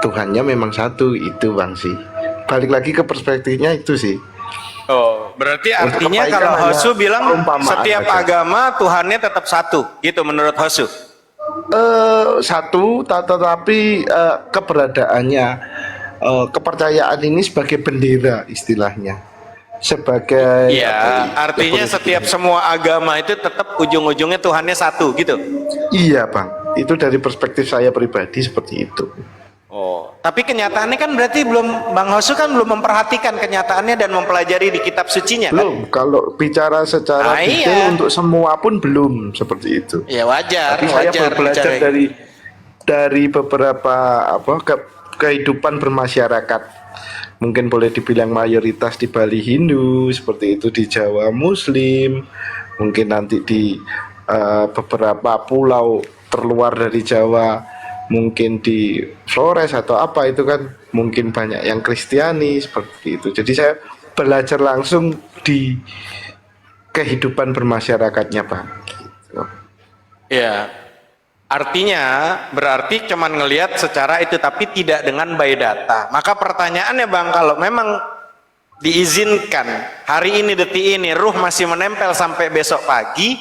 Tuhannya memang satu. Itu Bang sih, balik lagi ke perspektifnya itu sih. Oh, berarti artinya kalau Hosu bilang setiap agama Tuhannya tetap satu gitu menurut Hosu? Satu, tetapi keberadaannya, kepercayaan ini sebagai bendera istilahnya, sebagai artinya setiap semua agama itu tetap ujung-ujungnya Tuhannya satu gitu. Iya Bang, itu dari perspektif saya pribadi seperti itu. Oh, tapi kenyataannya kan berarti belum, Bang Hosu kan belum memperhatikan kenyataannya dan mempelajari di kitab sucinya kan? Belum, kalau bicara secara detail untuk semua pun belum seperti itu. Ya wajar. Tapi saya belajar dari beberapa kehidupan bermasyarakat. Mungkin boleh dibilang mayoritas di Bali Hindu, seperti itu di Jawa Muslim, mungkin nanti di beberapa pulau terluar dari Jawa, mungkin di Flores atau apa itu kan mungkin banyak yang Kristiani seperti itu. Jadi saya belajar langsung di kehidupan bermasyarakatnya Bang. Gitu. Ya, artinya berarti cuman ngelihat secara itu tapi tidak dengan by data. Maka pertanyaannya Bang, kalau memang diizinkan hari ini detik ini ruh masih menempel sampai besok pagi,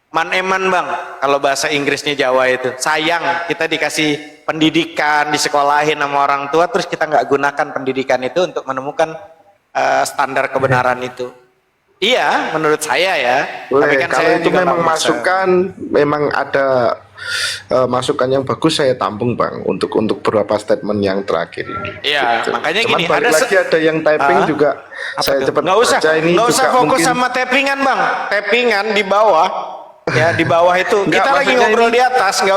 man eman Bang, kalau bahasa Inggrisnya Jawa itu, sayang kita dikasih pendidikan, disekolahin sama orang tua, terus kita nggak gunakan pendidikan itu untuk menemukan standar kebenaran itu. Iya, menurut saya ya. Boleh, tapi kan kalau saya itu juga memang masukan, memang ada masukan yang bagus, saya tampung Bang untuk beberapa statement yang terakhir ini. Iya, gitu. makanya Cuman gini, ada yang typing juga. Saya cepat baca ini. Nggak usah juga fokus mungkin, sama tappingan Bang, tappingan di bawah. Ya di bawah itu kita lagi ngobrol di atas, nggak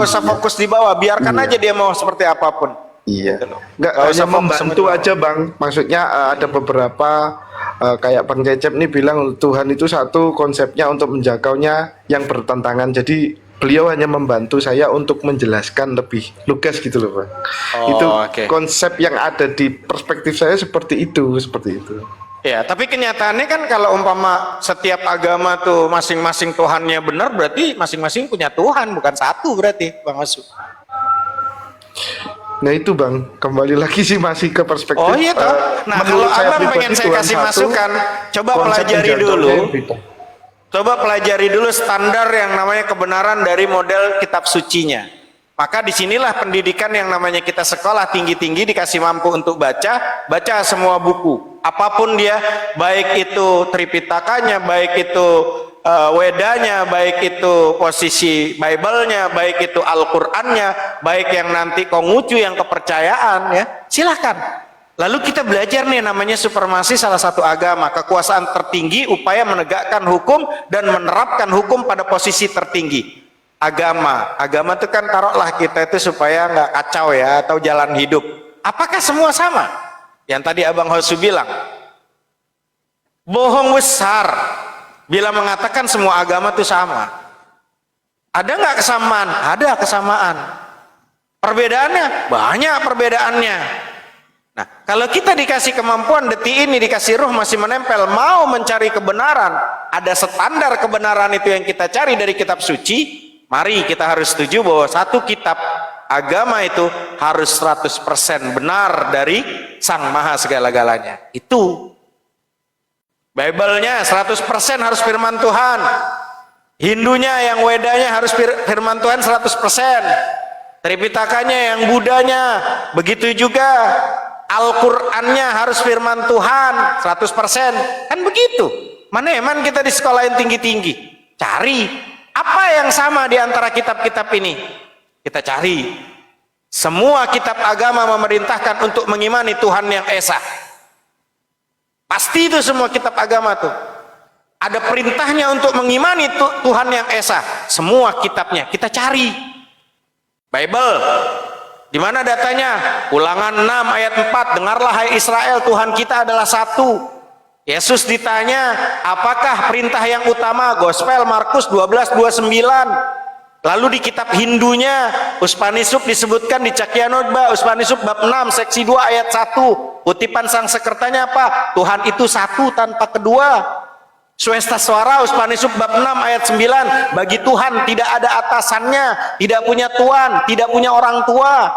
usah fokus di bawah, biarkan aja dia mau seperti apapun. Iya, Gitu nggak usah hanya membantu aja Bang. Maksudnya ada beberapa kayak Bang Cecep nih bilang Tuhan itu satu, konsepnya untuk menjangkaunya yang bertentangan. Jadi beliau hanya membantu saya untuk menjelaskan lebih lugas gitu loh Bang. Itu oke. konsep yang ada di perspektif saya seperti itu. Ya, tapi kenyataannya kan kalau umpama setiap agama tuh masing-masing Tuhannya benar, berarti masing-masing punya Tuhan, bukan satu berarti, Bang Asu. Nah itu Bang, kembali lagi sih masih ke perspektif. Oh iya toh. Nah kalau menurut abang pribadi pengen saya Tuhan kasih satu, masukan, coba konsep pelajari menjangkaunya dulu. yang beda. Coba pelajari dulu standar yang namanya kebenaran dari model kitab sucinya. Maka disinilah pendidikan yang namanya kita sekolah tinggi-tinggi dikasih mampu untuk baca semua buku. Apapun dia, baik itu Tripitakanya, baik itu Wedanya, baik itu posisi Bible-nya, baik itu Al-Qur'annya, baik yang nanti Konghucu yang kepercayaan ya. Silahkan. Lalu kita belajar nih namanya supremasi salah satu agama, kekuasaan tertinggi, upaya menegakkan hukum dan menerapkan hukum pada posisi tertinggi. Agama itu kan taruhlah kita itu supaya nggak kacau ya, atau jalan hidup. Apakah semua sama? Yang tadi Abang Hosu bilang, bohong besar bila mengatakan semua agama itu sama. Ada nggak kesamaan? Ada kesamaan. Perbedaannya? Banyak perbedaannya. Nah, kalau kita dikasih kemampuan detik ini, dikasih ruh masih menempel, mau mencari kebenaran, ada standar kebenaran itu yang kita cari dari kitab suci. Mari kita harus setuju bahwa satu kitab agama itu harus 100% benar dari Sang Maha segala-galanya. Itu Bible-nya 100% harus firman Tuhan. Hindunya yang Wedanya harus firman Tuhan 100%. Tripitakanya yang Budanya begitu juga. Al-Qur'annya harus firman Tuhan 100%. Kan begitu. Mana eman kita di sekolah yang tinggi-tinggi. Cari apa yang sama di antara kitab-kitab ini? Kita cari. Semua kitab agama memerintahkan untuk mengimani Tuhan yang Esa. Pasti itu semua kitab agama tuh. Ada perintahnya untuk mengimani Tuhan yang Esa. Semua kitabnya kita cari. Bible. Di mana datanya? Ulangan 6 ayat 4. Dengarlah hai Israel, Tuhan kita adalah satu. Yesus ditanya, apakah perintah yang utama? Gospel Markus 12:29. Lalu di kitab Hindunya, Uspanishad disebutkan di Cakyanodba, Uspanishad bab 6 seksi 2 ayat 1. Kutipan sang sekertanya apa? Tuhan itu satu tanpa kedua. Swestaswara Uspanishad bab 6 ayat 9. Bagi Tuhan tidak ada atasannya, tidak punya tuan, tidak punya orang tua.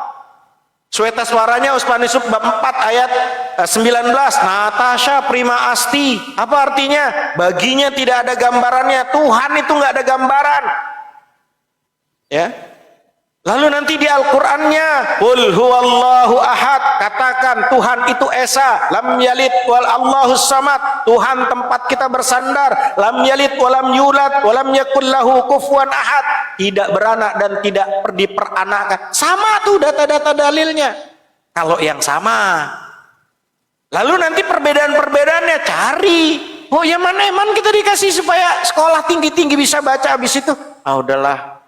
Swestaswaranya Uspanishad bab 4 ayat 19. Natasha prima asti. Apa artinya? Baginya tidak ada gambarannya. Tuhan itu nggak ada gambaran. Ya. Lalu nanti di Al-Qur'annya, qul huwallahu ahad, katakan Tuhan itu esa, lam yalid wal Allahus samad, Tuhan tempat kita bersandar, lam yalid walam yulad walam yakul lahu kufuwan ahad, tidak beranak dan tidak diperanakan. Sama tuh data-data dalilnya. Kalau yang sama. Lalu nanti perbedaan-perbedaannya cari. Oh ya mana emang kita dikasih supaya sekolah tinggi-tinggi bisa baca, habis itu ah udahlah.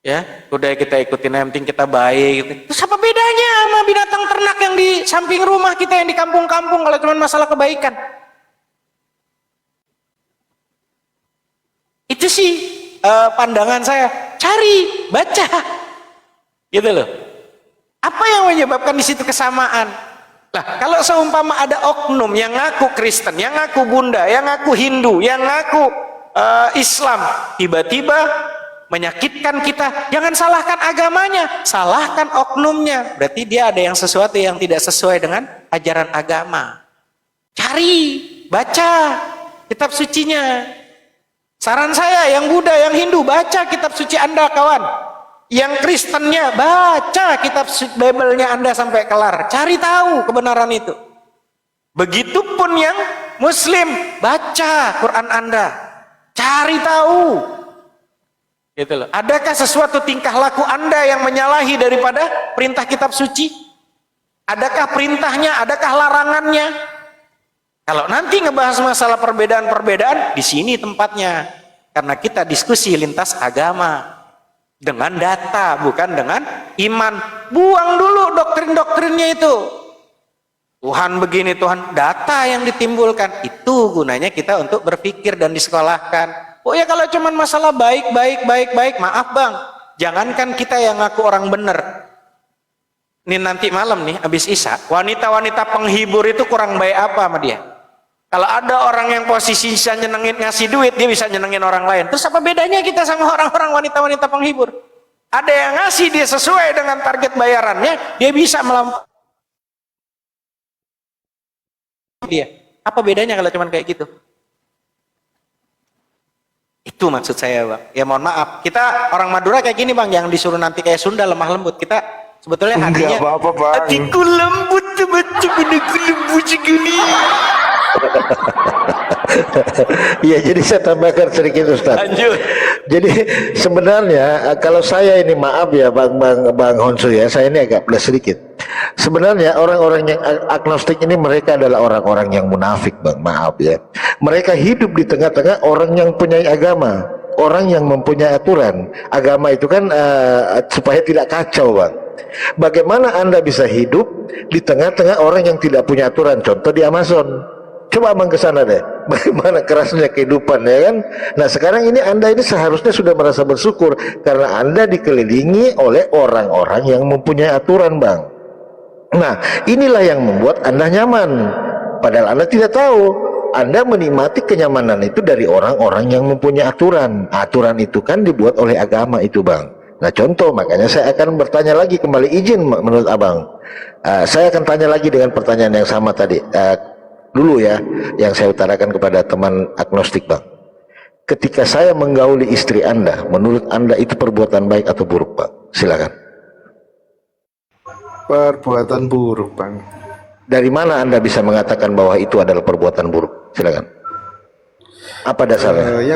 Ya, udah kita ikutin, yang penting kita baik. Terus apa bedanya sama binatang ternak yang di samping rumah kita yang di kampung-kampung kalau cuma masalah kebaikan? Itu sih pandangan saya. Cari, baca, gitu loh. Apa yang menyebabkan di situ kesamaan? Nah, kalau seumpama ada oknum yang ngaku Kristen, yang ngaku Bunda, yang ngaku Hindu, yang ngaku Islam, tiba-tiba menyakitkan kita, jangan salahkan agamanya, salahkan oknumnya. Berarti dia ada yang sesuatu yang tidak sesuai dengan ajaran agama. Cari, baca kitab sucinya. Saran saya, yang Buddha, yang Hindu, baca kitab suci Anda kawan. Yang Kristennya, baca kitab Bible-nya Anda sampai kelar. Cari tahu kebenaran itu. Begitupun yang Muslim, baca Quran Anda. Cari tahu. Gitu loh. Adakah sesuatu tingkah laku Anda yang menyalahi daripada perintah kitab suci? Adakah perintahnya, adakah larangannya? Kalau nanti ngebahas masalah perbedaan-perbedaan, di sini tempatnya. Karena kita diskusi lintas agama. Dengan data, bukan dengan iman. Buang dulu doktrin-doktrinnya itu. Tuhan begini, Tuhan, data yang ditimbulkan. Itu gunanya kita untuk berpikir dan disekolahkan. Oh ya kalau cuman masalah baik, maaf bang. Jangankan kita yang ngaku orang bener. Ini nanti malam nih, habis Isya, wanita-wanita penghibur itu kurang baik apa sama dia? Kalau ada orang yang posisi bisa nyenengin, ngasih duit, dia bisa nyenengin orang lain. Terus apa bedanya kita sama orang-orang wanita-wanita penghibur? Ada yang ngasih dia sesuai dengan target bayarannya, dia bisa melampaui dia. Apa bedanya kalau cuman kayak gitu? Itu maksud saya bang. Ya mohon maaf, kita orang Madura kayak gini bang, yang disuruh nanti kayak Sunda lemah lembut. Kita sebetulnya hatinya apa-apa, Bang. hatiku lembut benar-benar lembut sekali. Iya, jadi saya tambahkan sedikit Ustaz. Lanjut. Jadi sebenarnya kalau saya ini, maaf ya Bang Honsu ya, saya ini agak plus sedikit. Sebenarnya orang-orang yang agnostik ini mereka adalah orang-orang yang munafik Bang, maaf ya. Mereka hidup di tengah-tengah orang yang punya agama, orang yang mempunyai aturan. Agama itu kan supaya tidak kacau Bang. Bagaimana Anda bisa hidup di tengah-tengah orang yang tidak punya aturan? Contoh di Amazon. Coba Abang ke sana deh, bagaimana kerasnya kehidupan ya kan. Nah sekarang ini Anda ini seharusnya sudah merasa bersyukur karena Anda dikelilingi oleh orang-orang yang mempunyai aturan Bang. Nah inilah yang membuat Anda nyaman, padahal Anda tidak tahu. Anda menikmati kenyamanan itu dari orang-orang yang mempunyai aturan. Aturan itu kan dibuat oleh agama itu Bang. Nah contoh, makanya saya akan bertanya lagi, kembali izin menurut Abang. Saya akan tanya lagi dengan pertanyaan yang sama tadi. Dulu ya, yang saya utarakan kepada teman agnostik Bang. Ketika saya menggauli istri Anda, menurut Anda itu perbuatan baik atau buruk Bang? Silakan. Perbuatan buruk Bang. Dari mana Anda bisa mengatakan bahwa itu adalah perbuatan buruk? Silakan. Apa dasarnya?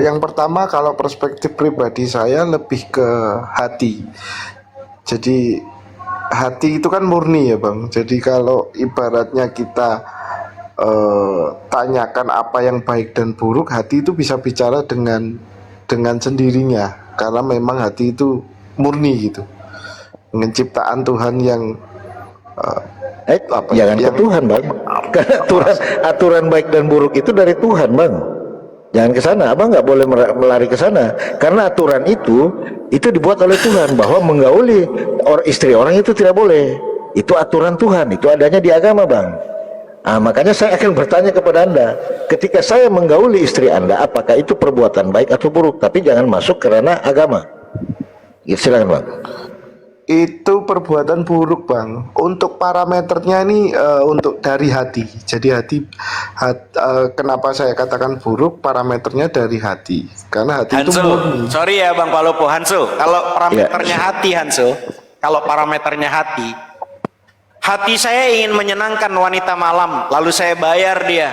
Yang pertama, kalau perspektif pribadi saya lebih ke hati. Jadi hati itu kan murni ya Bang. Jadi kalau ibaratnya kita tanyakan apa yang baik dan buruk, hati itu bisa bicara dengan sendirinya, karena memang hati itu murni gitu, dengan ciptaan Tuhan yang jangan ke Tuhan Bang. Karena aturan baik dan buruk itu dari Tuhan Bang. Jangan ke sana, Abang nggak boleh melari ke sana, karena aturan itu dibuat oleh Tuhan bahwa menggauli istri orang itu tidak boleh. Itu aturan Tuhan, itu adanya di agama Bang. Makanya saya akan bertanya kepada Anda, ketika saya menggauli istri Anda, apakah itu perbuatan baik atau buruk? Tapi jangan masuk karena agama. Ya, silakan Bang. itu perbuatan buruk Bang. Untuk parameternya ini untuk dari hati. Jadi kenapa saya katakan buruk, parameternya dari hati, karena hati itu Hansu, murni. sorry ya Bang Palopo. Hansu, kalau parameternya hati Hansu, kalau parameternya hati saya ingin menyenangkan wanita malam, lalu saya bayar dia.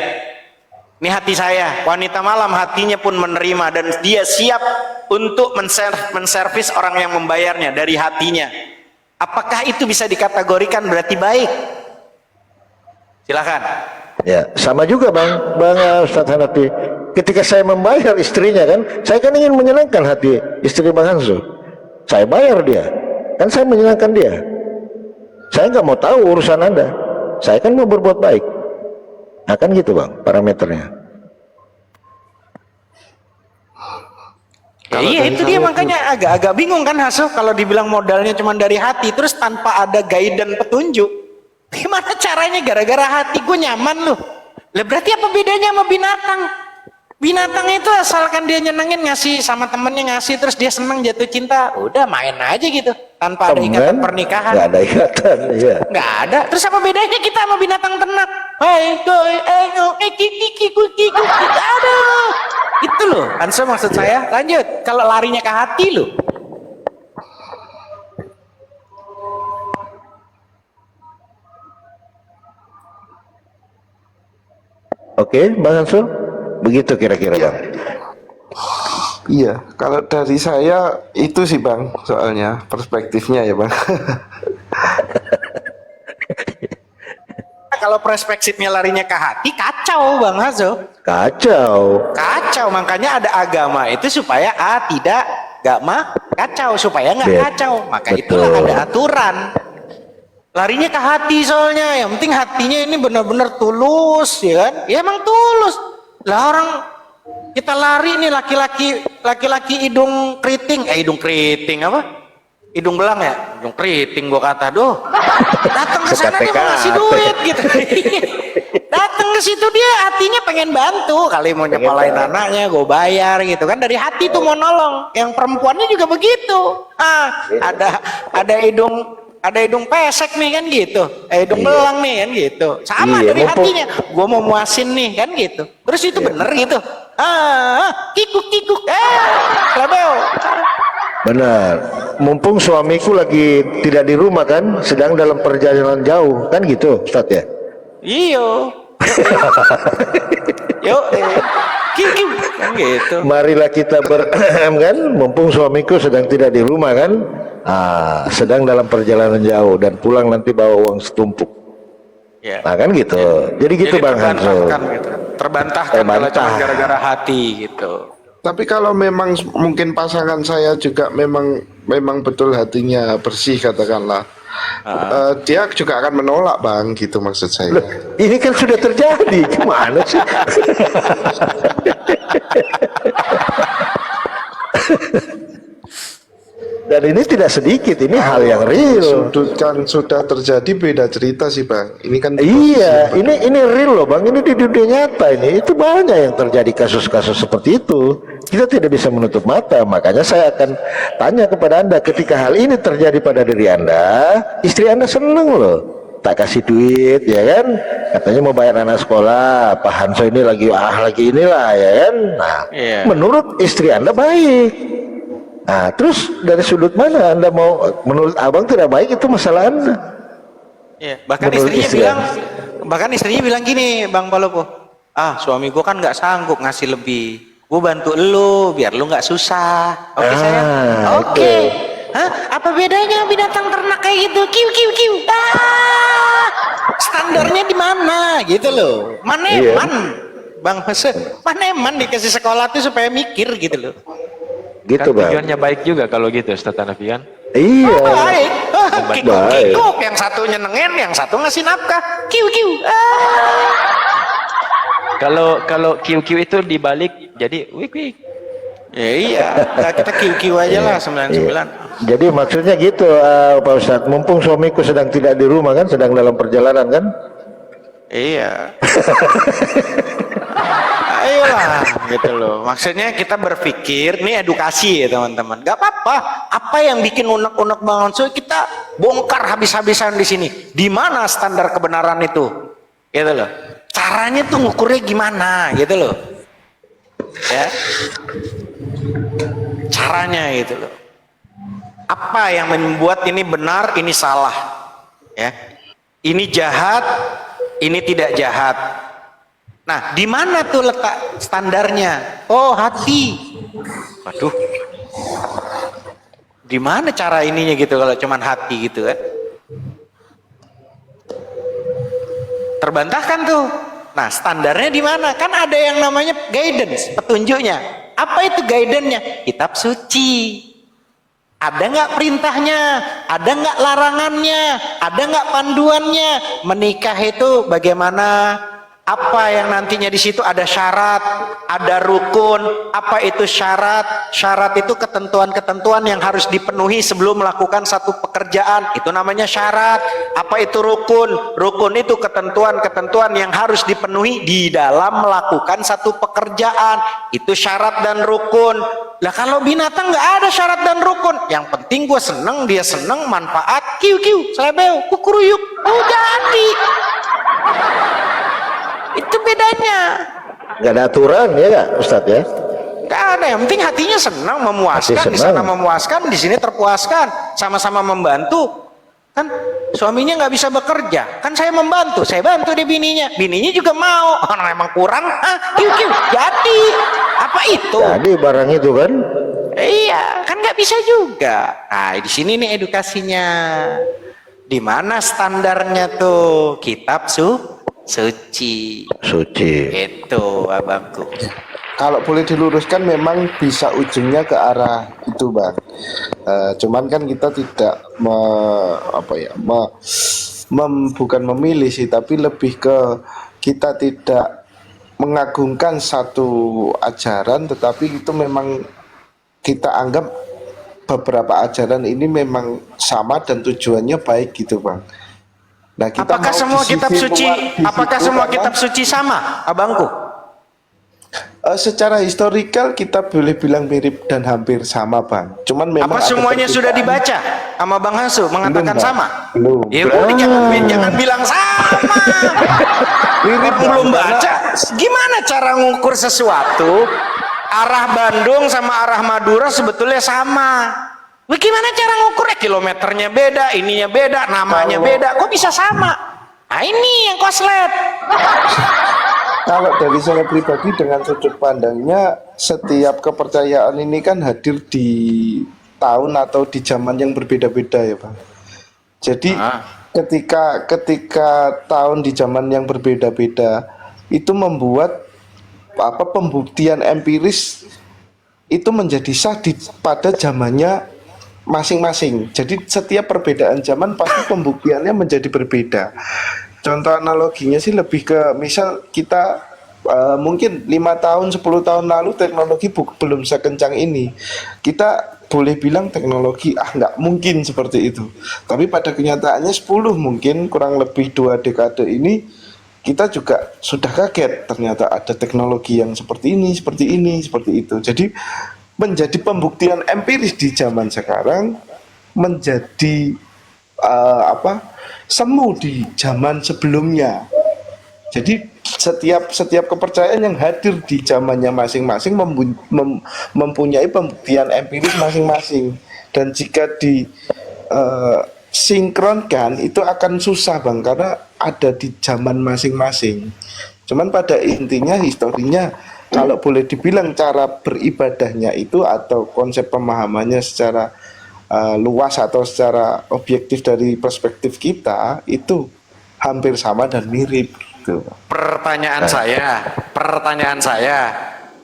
Ini hati saya, wanita malam hatinya pun menerima dan dia siap untuk menservis orang yang membayarnya dari hatinya. Apakah itu bisa dikategorikan berarti baik? Silakan. Ya, sama juga Bang Ustadz Hanafi. Ketika saya membayar istrinya kan, saya kan ingin menyenangkan hati istri Bang Hansu. Saya bayar dia, kan saya menyenangkan dia. Saya nggak mau tahu urusan Anda. Saya kan mau berbuat baik. Nah kan gitu Bang parameternya. Ya, iya itu dia makanya agak bingung kan Haso kalau dibilang modalnya cuma dari hati terus tanpa ada guidance petunjuk. Gimana caranya gara-gara hati gue nyaman loh. Lah berarti apa bedanya sama binatang? Binatang itu asalkan dia nyenengin ngasih sama temennya ngasih terus dia seneng jatuh cinta, udah main aja gitu tanpa ada ikatan pernikahan. Nggak ada ikatan, ya. Nggak ada. Terus apa bedanya kita sama binatang ternak? Hai, koi, kiki, ada. Itu loh, Hanso maksud saya. Lanjut, kalau larinya ke hati loh. Oke, Bang Hansu, begitu kira-kira Bang. Iya, kalau dari saya itu sih Bang, soalnya perspektifnya ya Bang. Kalau perspektifnya larinya ke hati, kacau Bang Hazo. Kacau, Makanya ada agama itu supaya tidak kacau, supaya nggak kacau. Maka Betul. itulah ada aturan. larinya ke hati soalnya. Yang penting hatinya ini benar-benar tulus, ya kan? Ya emang tulus. Lah orang kita lari nih laki-laki hidung keriting apa? Hidung belang ya? Hidung keriting gua kata, doh. Datang ke sana dia mau ngasih duit gitu. Datang ke situ dia hatinya pengen bantu, kali mau nyepalain anaknya, gue bayar gitu kan, dari hati tuh mau nolong. Yang perempuannya juga begitu. Ada hidung pesek nih kan gitu, hidung belang nih kan gitu. Sama dari hatinya, gue mau muasin nih kan gitu. Terus itu bener gitu. Kikuk, label. Benar. Mumpung suamiku lagi tidak di rumah kan, sedang dalam perjalanan jauh kan gitu, Ustaz ya. Iyo. Yuk, kiu kan gitu. Marilah kita kan, mumpung suamiku sedang tidak di rumah kan, sedang dalam perjalanan jauh dan pulang nanti bawa uang setumpuk. Ya. Nah kan gitu. Jadi gitu Bang Hanso. Gitu. Terbantahkan kalau cuma gara-gara hati gitu. Tapi kalau memang mungkin pasangan saya juga memang betul hatinya bersih katakanlah, dia juga akan menolak Bang, gitu maksud saya. Loh, ini kan sudah terjadi, gimana sih? Dan ini tidak sedikit, ini hal yang real. Kan sudah terjadi, beda cerita sih Bang. Ini kan iya, ini real loh Bang, ini di dunia nyata ini. Itu banyak yang terjadi kasus-kasus seperti itu. Kita tidak bisa menutup mata, makanya saya akan tanya kepada Anda, ketika hal ini terjadi pada diri Anda, istri Anda seneng loh. Tak kasih duit, ya kan? Katanya mau bayar anak sekolah, Pak Hanso ini lagi inilah, ya kan? Nah, menurut istri Anda baik. Nah, terus dari sudut mana Anda mau, menurut Abang tidak baik, itu masalah Anda. Iya, bahkan istrinya bilang gini, Bang Palopo, suami gua kan nggak sanggup ngasih lebih, gua bantu lu biar lu nggak susah. Oke sayang. Oke. Apa bedanya binatang ternak kayak gitu? Kiu. Standarnya di mana gitu loh? Maneman, Bang Hase, maneman dikasih sekolah tuh supaya mikir gitu loh. Gitu kan Bang. tujuannya baik juga kalau gitu, Ustaz Hanafi kan? Iya. Baik. Baik. Kikuk, yang satu nyenengin, yang satu ngasih nafkah. Kiu. Kalau kiu itu dibalik jadi wik. Ya iya, nah, kita kiu aja lah 99. Iya. Jadi maksudnya gitu Pak Ustadz, mumpung suamiku sedang tidak di rumah kan, sedang dalam perjalanan kan? Iya. Ayolah gitu loh. Maksudnya kita berpikir, ini edukasi ya teman-teman. Gak apa-apa. Apa yang bikin unek-unek Bang Hanso kita bongkar habis-habisan di sini. Di mana standar kebenaran itu? Gitu loh. Caranya tuh ngukurnya gimana? Gitu loh. Ya. Caranya gitu loh. Apa yang membuat ini benar, ini salah? Ya. Ini jahat, ini tidak jahat. Nah, di mana tuh letak standarnya? Oh, hati. Waduh. Di mana cara ininya gitu kalau cuman hati gitu kan? Terbantahkan tuh. Nah, standarnya di mana? Kan ada yang namanya guidance, petunjuknya. Apa itu guidance-nya? Kitab suci. Ada nggak perintahnya? Ada nggak larangannya? Ada nggak panduannya? Menikah itu bagaimana? Apa yang nantinya di situ ada syarat, ada rukun. Apa itu syarat? Syarat itu ketentuan-ketentuan yang harus dipenuhi sebelum melakukan satu pekerjaan. Itu namanya syarat. Apa itu rukun? Rukun itu ketentuan-ketentuan yang harus dipenuhi di dalam melakukan satu pekerjaan. Itu syarat dan rukun. Lah kalau binatang nggak ada syarat dan rukun. Yang penting gue seneng, dia seneng, manfaat, kiu, selebeu, kukuruyuk, jadi. Itu bedanya. Gak ada aturan ya gak Ustadz ya? Gak ada, yang penting hatinya senang, memuaskan. Di sana memuaskan, di sini terpuaskan. Sama-sama membantu. Kan suaminya nggak bisa bekerja, kan saya membantu, saya bantu dia bininya juga mau. Orang emang kurang, kiu, jadi apa itu? Jadi barang itu kan? Iya, kan nggak bisa juga. Nah, di sini nih edukasinya. Di mana standarnya tuh? Kitab suci. Itu abangku. Kalau boleh diluruskan memang bisa ujungnya ke arah itu Bang. Cuman kan kita tidak bukan memilih sih, tapi lebih ke kita tidak mengagungkan satu ajaran, tetapi itu memang kita anggap beberapa ajaran ini memang sama dan tujuannya baik gitu Bang. Nah, kita Apakah mau semua di kitab sisi suci? luar di Apakah situ semua karena, kitab suci sama, abangku? secara historikal kita boleh bilang mirip dan hampir sama Bang. Cuman memang Apa ada semuanya sudah perbedaan. dibaca sama Bang Hasu mengatakan Bang. sama? Belum. Ya udah jangan bilang sama. Mirip Belum Bang, karena baca. Gimana cara ngukur sesuatu? Arah Bandung sama arah Madura sebetulnya sama. Bagaimana cara ngukurnya? Kilometernya beda, ininya beda, namanya beda. Kok bisa sama? Nah ini yang koslet. Kalau dari saya pribadi dengan sudut pandangnya, setiap kepercayaan ini kan hadir di tahun atau di zaman yang berbeda-beda ya Bang. Jadi ketika tahun di zaman yang berbeda-beda itu membuat pembuktian empiris itu menjadi sah pada zamannya masing-masing. Jadi setiap perbedaan zaman pasti pembuktiannya menjadi berbeda. Contoh analoginya sih lebih ke misal kita mungkin 5 tahun 10 tahun lalu teknologi belum sekencang ini. Kita boleh bilang teknologi nggak mungkin seperti itu. Tapi pada kenyataannya 10 mungkin kurang lebih 2 dekade ini kita juga sudah kaget ternyata ada teknologi yang seperti ini, seperti itu. Jadi menjadi pembuktian empiris di zaman sekarang menjadi semu di zaman sebelumnya. Jadi setiap kepercayaan yang hadir di zamannya masing-masing mempunyai pembuktian empiris masing-masing. Dan jika di sinkronkan itu akan susah Bang, karena ada di zaman masing-masing. Cuman pada intinya historinya kalau boleh dibilang cara beribadahnya itu atau konsep pemahamannya secara luas atau secara objektif dari perspektif kita itu hampir sama dan mirip gitu. Pertanyaan saya,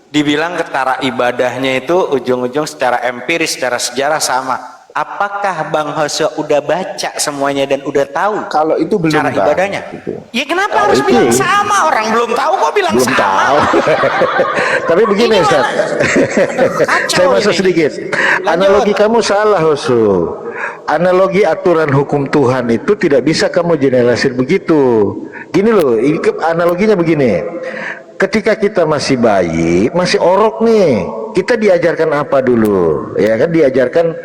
dibilang ketara ibadahnya itu ujung-ujung secara empiris, secara sejarah sama. Apakah Bang Hoso udah baca semuanya dan udah tahu Kalau itu belum cara Bang, ibadahnya? gitu. Ya kenapa harus bilang sama? Orang belum tahu kok bilang Belum sama? tahu. Tapi begini Ini Ustaz. kacau Saya masuk ini. sedikit. Lanjut. Analogi kamu salah, Hosu. Analogi aturan hukum Tuhan itu tidak bisa kamu generalisir begitu. Gini loh, analoginya begini. Ketika kita masih bayi, masih orok nih, kita diajarkan apa dulu? Ya kan, diajarkan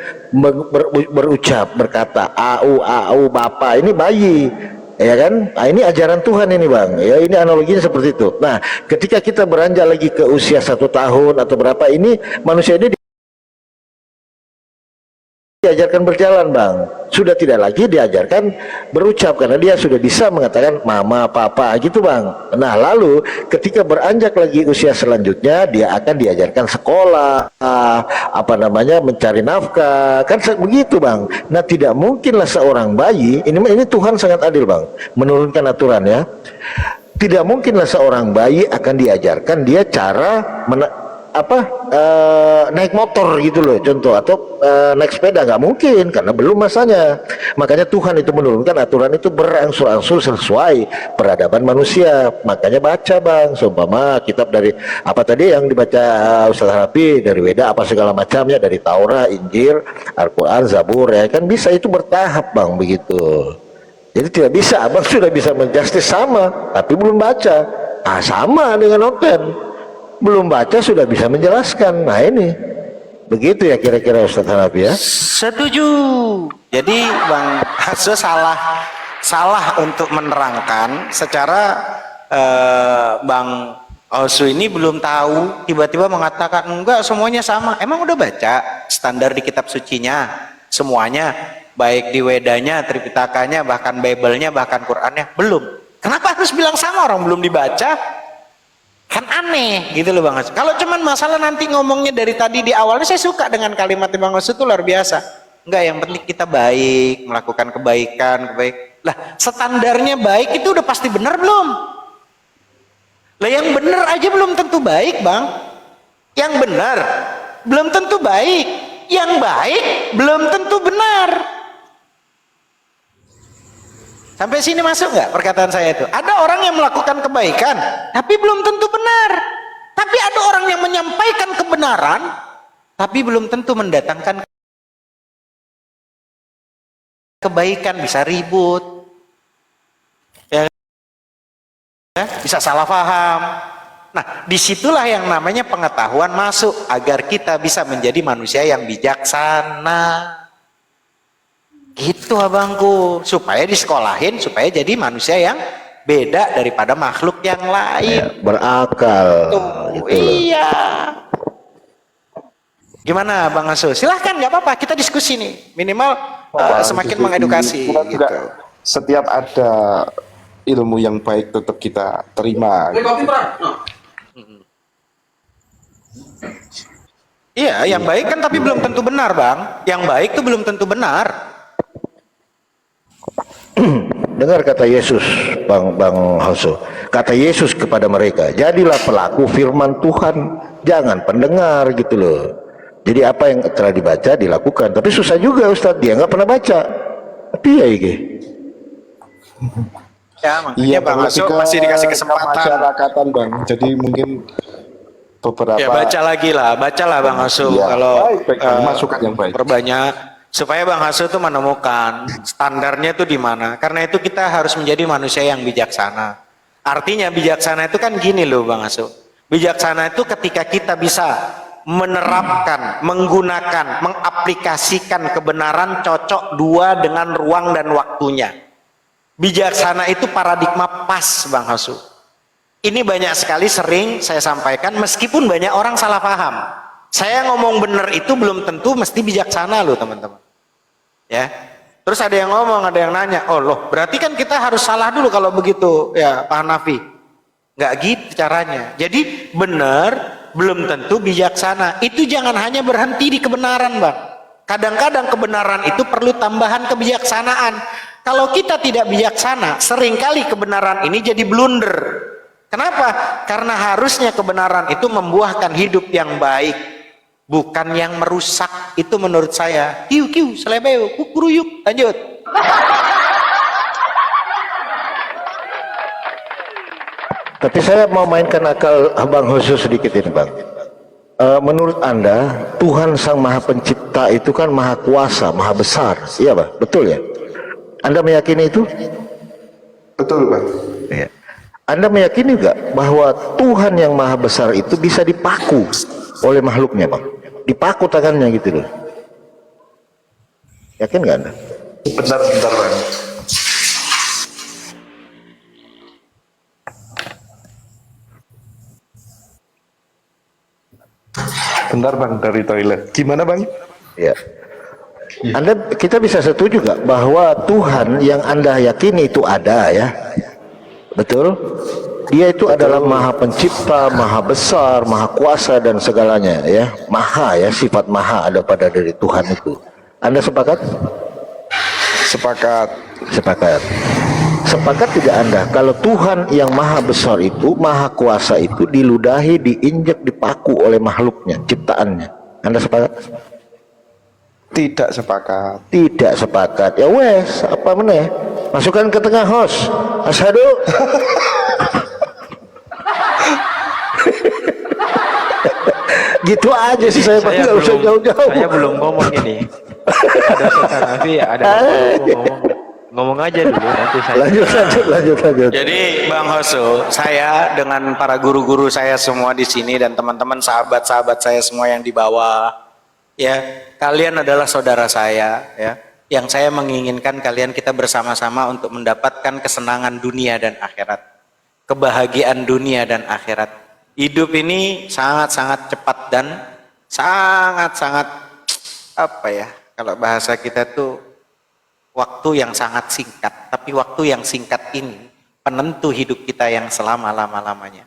berucap, berkata au bapak. Ini bayi, ya kan? Nah, ini ajaran Tuhan ini Bang. Ya, ini analoginya seperti itu. Nah, ketika kita beranjak lagi ke usia 1 tahun atau berapa, ini manusia ini diajarkan berjalan Bang, sudah tidak lagi diajarkan berucap karena dia sudah bisa mengatakan mama, papa gitu Bang. Nah lalu ketika beranjak lagi usia selanjutnya dia akan diajarkan sekolah, mencari nafkah, kan begitu Bang. Nah tidak mungkinlah seorang bayi, ini Tuhan sangat adil Bang, menurunkan aturan ya. Tidak mungkinlah seorang bayi akan diajarkan dia cara naik motor gitu loh contoh, atau naik sepeda, nggak mungkin karena belum masanya. Makanya Tuhan itu menurunkan aturan itu berangsur-angsur sesuai peradaban manusia. Makanya baca Bang, seumpama kitab dari apa tadi yang dibaca Ustaz Hanafi, dari Weda apa segala macamnya, dari Taurat, Injil, Al-Quran, Zabur, ya kan bisa itu bertahap Bang begitu. Jadi tidak bisa Abang sudah bisa menjustis sama tapi belum baca. Sama dengan noten, belum baca sudah bisa menjelaskan. Nah ini begitu ya kira-kira Ustaz Hanafi ya. Setuju. Jadi Bang Hasso salah untuk menerangkan secara Bang Hasso ini belum tahu, tiba-tiba mengatakan enggak semuanya sama. Emang udah baca standar di kitab sucinya semuanya, baik di Wedanya, Tripitakanya, bahkan Bible-nya, bahkan Qurannya? Belum. Kenapa harus bilang sama, orang belum dibaca? Kan aneh gitu loh Bang Hasso. Kalau cuman masalah nanti ngomongnya dari tadi di awalnya, saya suka dengan kalimat Bang Hasso itu luar biasa. Enggak, yang penting kita baik, melakukan kebaikan. Lah standarnya baik itu udah pasti benar belum? Lah yang benar aja belum tentu baik Bang. Yang benar belum tentu baik. Yang baik belum tentu benar. Sampai sini masuk nggak perkataan saya itu? Ada orang yang melakukan kebaikan, tapi belum tentu benar. Tapi ada orang yang menyampaikan kebenaran, tapi belum tentu mendatangkan kebaikan. Bisa ribut, ya, bisa salah paham. Nah, disitulah yang namanya pengetahuan masuk, agar kita bisa menjadi manusia yang bijaksana. Gitu abangku, supaya disekolahin, supaya jadi manusia yang beda daripada makhluk yang lain. Berakal. Tuh, Gitu loh. iya. Gimana Bang Asu? Silahkan, nggak apa-apa, kita diskusi nih. Minimal semakin mengedukasi. Kita Gitu. juga setiap ada ilmu yang baik tetap kita terima. Iya, yang baik kan tapi belum tentu benar, Bang. Yang baik tuh belum tentu benar. Dengar kata Yesus, Bang Hoso. Kata Yesus kepada mereka, jadilah pelaku firman Tuhan, jangan pendengar gitu loh. Jadi apa yang telah dibaca dilakukan. Tapi susah juga Ustadz, dia nggak pernah baca. Tapi ya iki. Ya, makanya Iya, Bang Asu lebih ke masih dikasih kesempatan. kemasyarakatan, Bang. Jadi mungkin beberapa Ya bacalah Bang Asu. Iya, Kalau baik, masukan yang baik. perbanyak supaya Bang Asu tuh menemukan standarnya tuh di mana. Karena itu kita harus menjadi manusia yang bijaksana. Artinya bijaksana itu kan gini loh Bang Asu. Bijaksana itu ketika kita bisa menerapkan, menggunakan, mengaplikasikan kebenaran cocok dua dengan ruang dan waktunya. Bijaksana itu paradigma pas Bang Asu. Ini banyak sekali sering saya sampaikan meskipun banyak orang salah paham. Saya ngomong benar itu belum tentu mesti bijaksana loh teman-teman. Ya. Terus ada yang ngomong, ada yang nanya, "Oh loh, berarti kan kita harus salah dulu kalau begitu." Ya, Pak Hanafi. Nggak gitu caranya. Jadi benar belum tentu bijaksana. Itu jangan hanya berhenti di kebenaran, Bang. Kadang-kadang kebenaran itu perlu tambahan kebijaksanaan. Kalau kita tidak bijaksana, seringkali kebenaran ini jadi blunder. Kenapa? Karena harusnya kebenaran itu membuahkan hidup yang baik, bukan yang merusak. Itu menurut saya. Kiu, selebeo, kukuruyuk. Lanjut. Tapi saya mau mainkan akal Bang Hoso sedikit ini Bang. Menurut Anda, Tuhan Sang Maha Pencipta itu kan maha kuasa, maha besar. Iya Bang, betul ya? Anda meyakini itu? Betul, Bang. Iya. Anda meyakini juga bahwa Tuhan yang maha besar itu bisa dipaku oleh makhluknya Bang? Dipaku tangannya gitu loh. Yakin nggak Anda? Bentar, Bang. Bentar, Bang, dari toilet. Gimana, Bang? Ya. Kita bisa setuju gak bahwa Tuhan yang Anda yakini itu ada ya? Betul? Dia itu adalah maha pencipta, maha besar, maha kuasa dan segalanya ya. Maha ya, sifat maha ada pada diri Tuhan itu. Anda sepakat? Sepakat. Sepakat. Sepakat tidak Anda kalau Tuhan yang maha besar itu, maha kuasa itu diludahi, diinjak, dipaku oleh makhluknya, ciptaannya. Anda sepakat? Tidak sepakat. Tidak sepakat. Ya wes, apa meneh? Masukkan ke tengah host. Asyhadu. Gitu aja sih saya nggak usah jauh-jauh. Saya belum ngomong ini. Ada Ustaz Hanafi, ada ngomong aja dulu nanti saya. Lanjut. Jadi Bang Hoso, saya dengan para guru-guru saya semua di sini dan teman-teman sahabat-sahabat saya semua yang di bawah, ya, kalian adalah saudara saya, ya, yang saya menginginkan kalian kita bersama-sama untuk mendapatkan kesenangan dunia dan akhirat, kebahagiaan dunia dan akhirat. Hidup ini sangat-sangat cepat dan sangat-sangat apa ya? Kalau bahasa kita tuh waktu yang sangat singkat, tapi waktu yang singkat ini penentu hidup kita yang selama-lama-lamanya.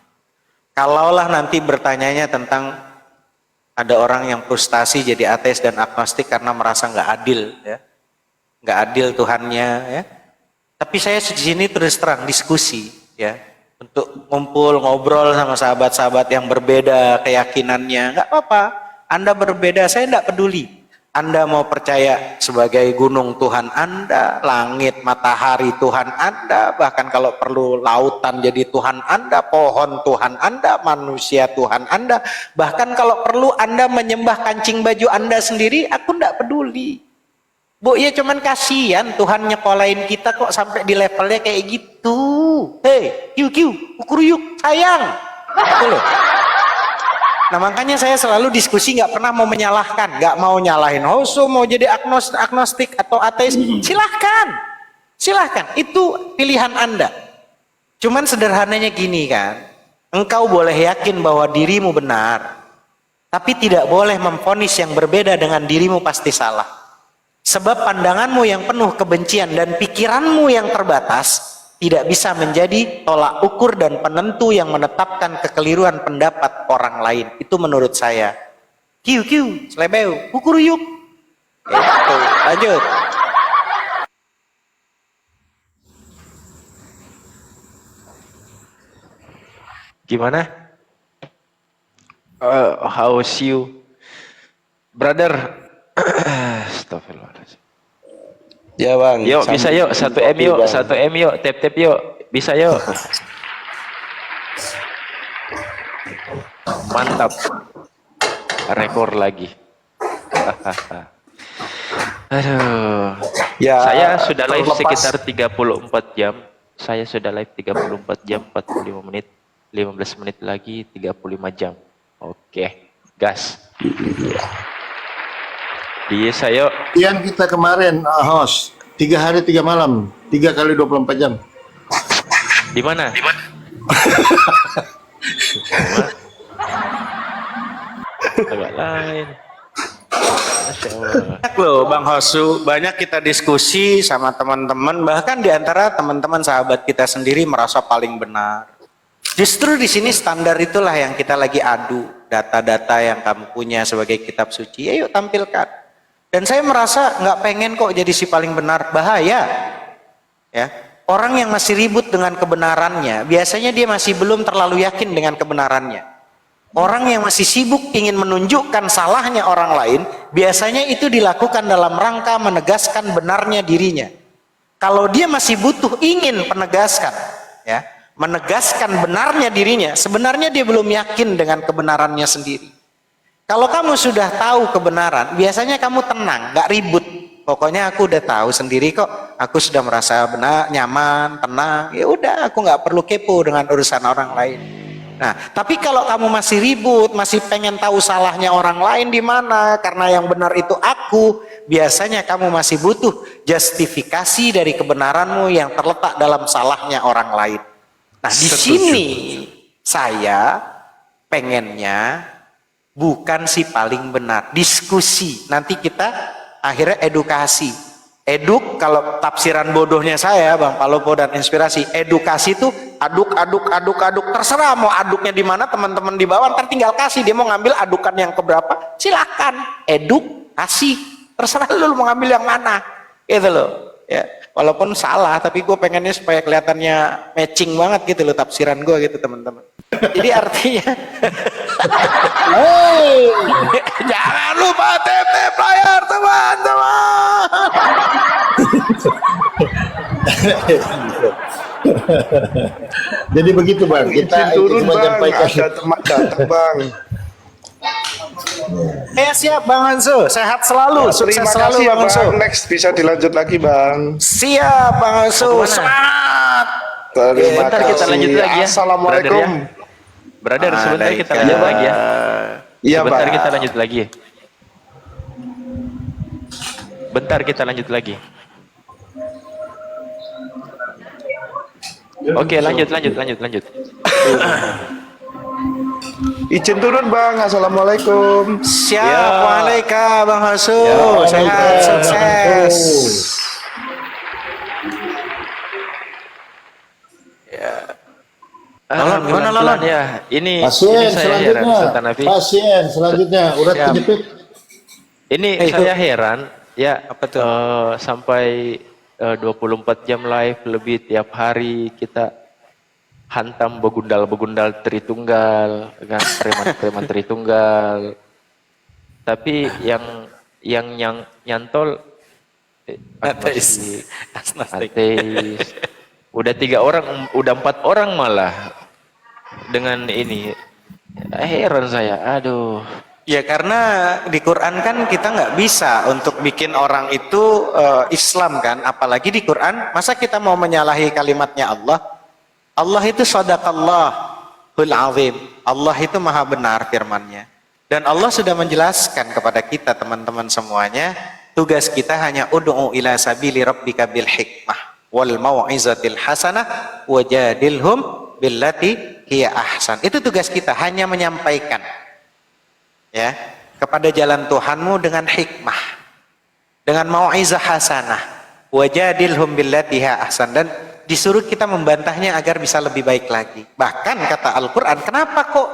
Kalaulah nanti bertanyanya tentang ada orang yang frustasi jadi ateis dan agnostik karena merasa nggak adil, ya, nggak adil Tuhannya, ya. Tapi saya di sini terus terang diskusi, ya, untuk ngumpul ngobrol sama sahabat-sahabat yang berbeda keyakinannya, nggak apa-apa. Anda berbeda, saya nggak peduli. Anda mau percaya sebagai gunung Tuhan Anda, langit, matahari Tuhan Anda, bahkan kalau perlu lautan jadi Tuhan Anda, pohon Tuhan Anda, manusia Tuhan Anda, bahkan kalau perlu Anda menyembah kancing baju Anda sendiri, aku tidak peduli. Bu, ya cuman kasihan Tuhan nyekolahin kita kok sampai di levelnya kayak gitu. Hei, ukur yuk, sayang. Itu loh. Nah makanya saya selalu diskusi nggak pernah mau menyalahkan, nggak mau nyalahin Hoso, mau jadi agnostik atau ateis, silahkan, itu pilihan Anda. Cuman sederhananya gini kan, engkau boleh yakin bahwa dirimu benar, tapi tidak boleh memvonis yang berbeda dengan dirimu pasti salah. Sebab pandanganmu yang penuh kebencian dan pikiranmu yang terbatas tidak bisa menjadi tolak ukur dan penentu yang menetapkan kekeliruan pendapat orang lain. Itu menurut saya. Selebeu, ukur yuk. Gitu. Lanjut. Gimana? How's you, brother? Astagfirullahaladzim. Ya bang. Yuk bisa yuk 1M yuk, 1M yuk, tap yuk, bisa yuk. Mantap. Rekor lagi. Aduh. Ya, Saya sudah live terlepas. sekitar 34 jam. Saya sudah live 34 jam 45 menit. 15 menit lagi 35 jam. Oke, gas. Di saya Yang kita kemarin host 3 hari 3 malam 3 kali 24 jam. di mana? Agak lain. Masya Allah. Banyak loh Bang Hosu, banyak kita diskusi sama teman-teman, bahkan di antara teman-teman sahabat kita sendiri merasa paling benar. Justru di sini standar itulah yang kita lagi adu, data-data yang kamu punya sebagai kitab suci, ayo tampilkan. Dan saya merasa nggak pengen kok jadi si paling benar, bahaya. Ya, orang yang masih ribut dengan kebenarannya, biasanya dia masih belum terlalu yakin dengan kebenarannya. Orang yang masih sibuk ingin menunjukkan salahnya orang lain, biasanya itu dilakukan dalam rangka menegaskan benarnya dirinya. Kalau dia masih butuh ingin penegaskan, ya, menegaskan benarnya dirinya, sebenarnya dia belum yakin dengan kebenarannya sendiri. Kalau kamu sudah tahu kebenaran, biasanya kamu tenang, nggak ribut. Pokoknya aku udah tahu sendiri kok, aku sudah merasa benar, nyaman, tenang. Ya udah, aku nggak perlu kepo dengan urusan orang lain. Nah, tapi kalau kamu masih ribut, masih pengen tahu salahnya orang lain di mana, karena yang benar itu aku, biasanya kamu masih butuh justifikasi dari kebenaranmu yang terletak dalam salahnya orang lain. Nah, di sini saya pengennya bukan si paling benar, diskusi. Nanti kita akhirnya edukasi. Eduk, kalau tafsiran bodohnya saya, Bang Palopo dan Inspirasi, edukasi itu aduk. Terserah mau aduknya di mana, teman-teman di bawah, ntar tinggal kasih. Dia mau ngambil adukan yang keberapa, silakan. Eduk, kasih. Terserah lu mau ngambil yang mana. Gitu loh. Ya, walaupun salah, tapi gue pengennya supaya kelihatannya matching banget gitu loh tafsiran gue gitu teman-teman. Jadi artinya jangan lupa tap layar teman-teman. Jadi begitu bang, kita Izin turun cuma bang, nyampaikan. ada teman datang bang. Siap Bang Hanso, sehat selalu, sukses Terima selalu kasih ya Bang Hanso. bang, next bisa dilanjut lagi bang. Siap Bang Hanso, Mau kemana? semangat. Terima Bentar kita lanjut lagi ya. Assalamualaikum. Brother, sebentar kita lanjut lagi ya. Iya Sebentar bang. kita lanjut lagi. Bentar kita lanjut lagi. Oke, lanjut. Izin turun bang, assalamualaikum. Siap, Ya. waalaikumsalam Bang Hanso, Ya, sehat, waalaikumsalam. sukses. Gimana, Pelan-pelan Lolon? ya. Ini Pasien saya heran, selanjutnya, Sultan Nafi. pasien selanjutnya, urat Siap. kejepit. Ini Itu. saya heran ya, Apa tuh? sampai 24 jam live lebih tiap hari kita hantam begundal Tritunggal, kan preman Tritunggal. Tapi yang nyantol Ateis. agnostik, ateis. Udah 3 orang, udah 4 orang malah dengan ini. Heran saya, aduh. Ya karena di Quran kan kita nggak bisa untuk bikin orang itu Islam kan, apalagi di Quran. Masa kita mau menyalahi kalimatnya Allah? Allah itu sadaqallahul azim. Allah itu maha benar firmannya. Dan Allah sudah menjelaskan kepada kita teman-teman semuanya, tugas kita hanya ud'u ila sabili rabbika bil hikmah wal mau'izatil hasanah wajadilhum billati hiya ahsan. Itu tugas kita, hanya menyampaikan ya kepada jalan Tuhanmu dengan hikmah, dengan mau'izah hasanah, wajadilhum billati hiya ahsan, dan disuruh kita membantahnya agar bisa lebih baik lagi. Bahkan kata Al-Qur'an, kenapa kok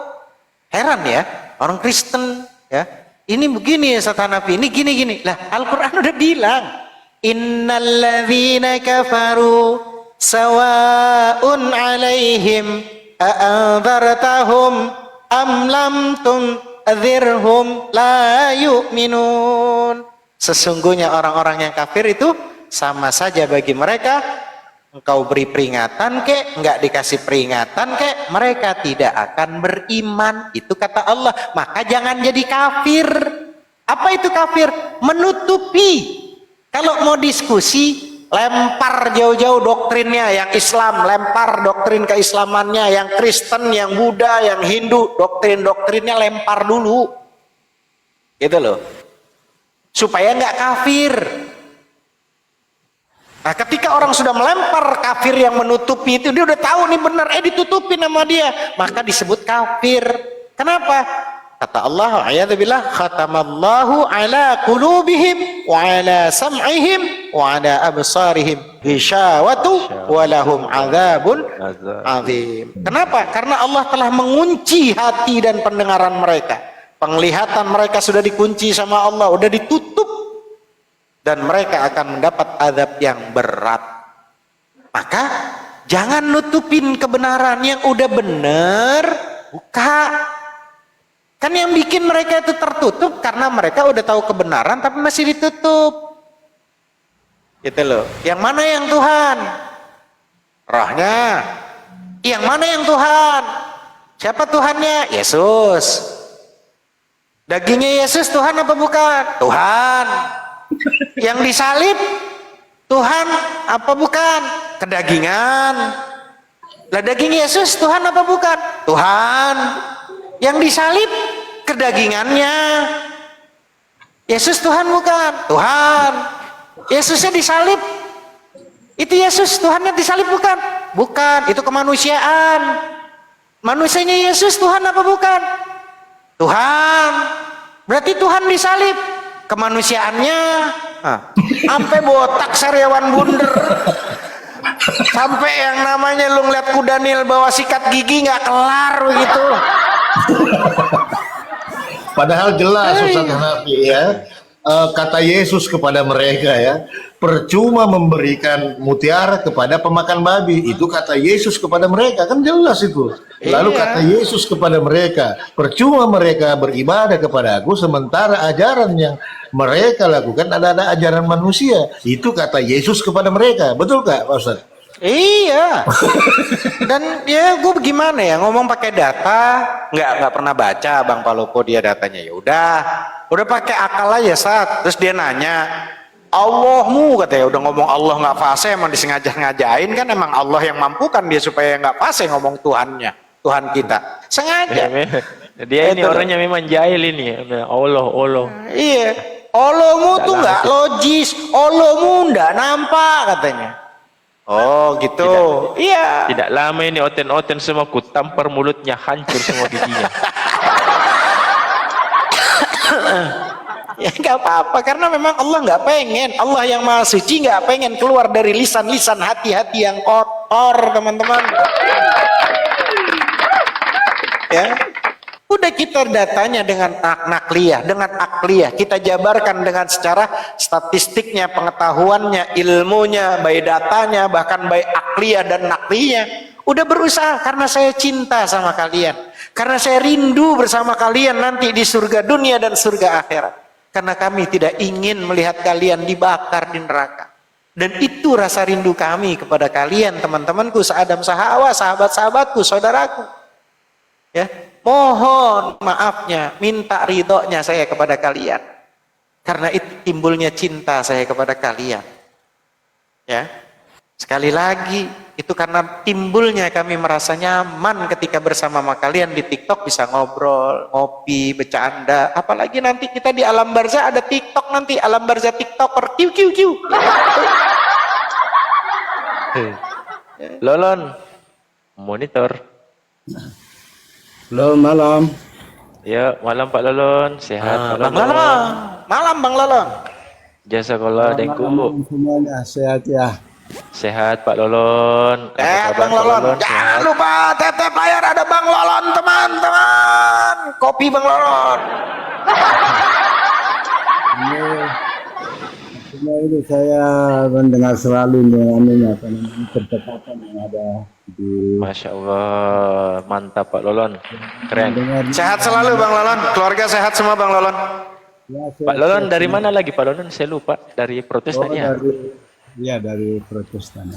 heran ya orang Kristen ya, ini begini ya Ustaz Hanafi, ini gini-gini. Lah Al-Qur'an udah bilang, innalladzina kafaru sawa'un 'alaihim a'anzartahum am lam tunzirhum la yu'minun. Sesungguhnya orang-orang yang kafir itu sama saja bagi mereka, engkau beri peringatan kek, enggak dikasih peringatan kek, mereka tidak akan beriman. Itu kata Allah. Maka jangan jadi kafir. Apa itu kafir? Menutupi. Kalau mau diskusi, lempar jauh-jauh doktrinnya. Yang Islam, lempar doktrin keislamannya. Yang Kristen, yang Buddha, yang Hindu, doktrin-doktrinnya lempar dulu. Gitu loh. Supaya nggak kafir. Nah ketika orang sudah melempar kafir yang menutupi itu, dia udah tahu nih benar, ditutupi nama dia, maka disebut kafir. Kenapa? Kata Allah, ayatullah, khatamallahu ala qulubihim wa ala sam'ihim wa ala absarihim ghishawatu wa lahum adzabun azim. Kenapa? Karena Allah telah mengunci hati dan pendengaran mereka. Penglihatan mereka sudah dikunci sama Allah, udah ditutup, dan mereka akan mendapat azab yang berat. Maka jangan nutupin kebenaran yang udah bener, buka. Kan yang bikin mereka itu tertutup karena mereka udah tahu kebenaran tapi masih ditutup. Gitu loh. Yang mana yang Tuhan? Rohnya. Yang mana yang Tuhan? Siapa Tuhannya? Yesus. Dagingnya Yesus Tuhan apa bukan? Tuhan. Yang disalib Tuhan apa bukan? Kedagingan. Lah daging Yesus Tuhan apa bukan? Tuhan. Yang disalib kedagingannya. Yesus Tuhan bukan? Tuhan. Yesusnya disalib. Itu Yesus, Tuhannya disalib bukan? Bukan, itu kemanusiaan. Manusianya Yesus Tuhan apa bukan? Tuhan. Berarti Tuhan disalib. Kemanusiaannya sampai botak sariawan bunder, sampai yang namanya lu ngeliat kuda nil bawa sikat gigi nggak kelar begitu. Padahal jelas Ustaz Hanafi ya, kata Yesus kepada mereka ya, percuma memberikan mutiara kepada pemakan babi. Itu kata Yesus kepada mereka, kan jelas itu. Lalu kata Yesus kepada mereka, percuma mereka beribadah kepada aku sementara ajaran yang mereka lakukan adalah ajaran manusia. Itu kata Yesus kepada mereka. Betul gak Pak Ustaz? Iya. Dan ya gue gimana ya ngomong pakai data, nggak pernah baca Bang Palopo dia datanya. Ya udah pakai akal aja Sat. Terus dia nanya, Allahmu katanya, udah ngomong Allah nggak fase, emang disengaja ngajain kan, emang Allah yang mampukan dia supaya nggak fase ngomong Tuhannya, Tuhan kita sengaja. Dia ini orangnya memang jahil ini. Allah. Iya, Allahmu tuh nggak logis, Allahmu nggak nampak katanya. Oh gitu. Iya. Tidak lama ini oten-oten semua ku tampar mulutnya, hancur semua giginya. Ya nggak apa-apa, karena memang Allah nggak pengen, Allah yang maha suci nggak pengen keluar dari lisan-lisan hati-hati yang kotor teman-teman. Ya, udah kita datanya dengan nakliyah, dengan akliyah, kita jabarkan dengan secara statistiknya, pengetahuannya, ilmunya, baik datanya, bahkan baik akliyah dan nakliyah. Udah berusaha karena saya cinta sama kalian, karena saya rindu bersama kalian nanti di surga dunia dan surga akhirat. Karena kami tidak ingin melihat kalian dibakar di neraka. Dan itu rasa rindu kami kepada kalian, teman-temanku, seadam sehawa, sahabat-sahabatku, saudaraku. Ya, mohon maafnya, minta ridhonya saya kepada kalian. Karena itu timbulnya cinta saya kepada kalian. Ya, sekali lagi, itu karena timbulnya kami merasa nyaman ketika bersama sama kalian di TikTok, bisa ngobrol, ngopi, bercanda. Apalagi nanti kita di alam barzah ada TikTok nanti, alam barzah TikToker, kiu kiu kiu. Lolon, monitor. Halo, malam. Ya, malam Pak Lolon, sehat Bang malam. Lolon, malam Bang Lolon. Jazakallah dengku. Malam semuanya sehat ya. Sehat Pak Lolon. Apa kabar Bang Pak Lolon. Lolon? Jangan Sehat. lupa tetep layar ada Bang Lolon, teman-teman. Kopi Bang Lolon. Ini saya mendengar selalu pertepatan yang ada di Masya Allah, mantap Pak Lolon, keren. Sehat selalu Bang Lolon. Keluarga sehat semua Bang Lolon. Ya, Pak Lolon dari mana lagi Pak Lolon? Saya lupa. Dari Protestan ya. dari Protestan.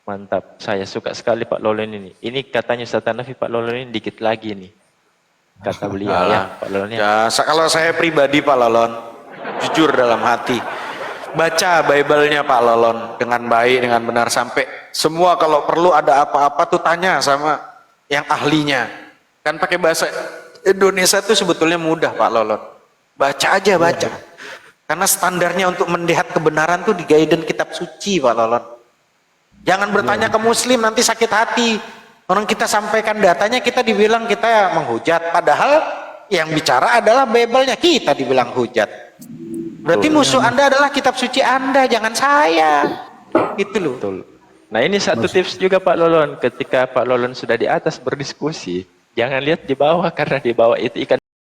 Mantap, saya suka sekali Pak Lolon ini. Ini katanya Ustaz Hanafi, Pak Lolon ini dikit lagi nih. Kata beliau ya, Pak Lolon ya. Ya, kalau saya pribadi Pak Lolon, jujur dalam hati, baca Bible-nya Pak Lolon dengan baik, dengan benar, sampai semua kalau perlu ada apa-apa tuh tanya sama yang ahlinya. Kan pakai bahasa Indonesia tuh sebetulnya mudah Pak Lolon. Baca aja, baca. Karena standarnya untuk melihat kebenaran tuh di guidance kitab suci Pak Lolon. Jangan bertanya ke muslim, nanti sakit hati. Orang kita sampaikan datanya, kita dibilang kita menghujat. Padahal yang bicara adalah Bible-nya, kita dibilang hujat. Berarti musuh Anda adalah kitab suci Anda, jangan saya. Itu loh. Betul. Nah ini satu tips juga Pak Lolon. Ketika Pak Lolon sudah di atas berdiskusi, jangan lihat di bawah, karena di bawah itu ikan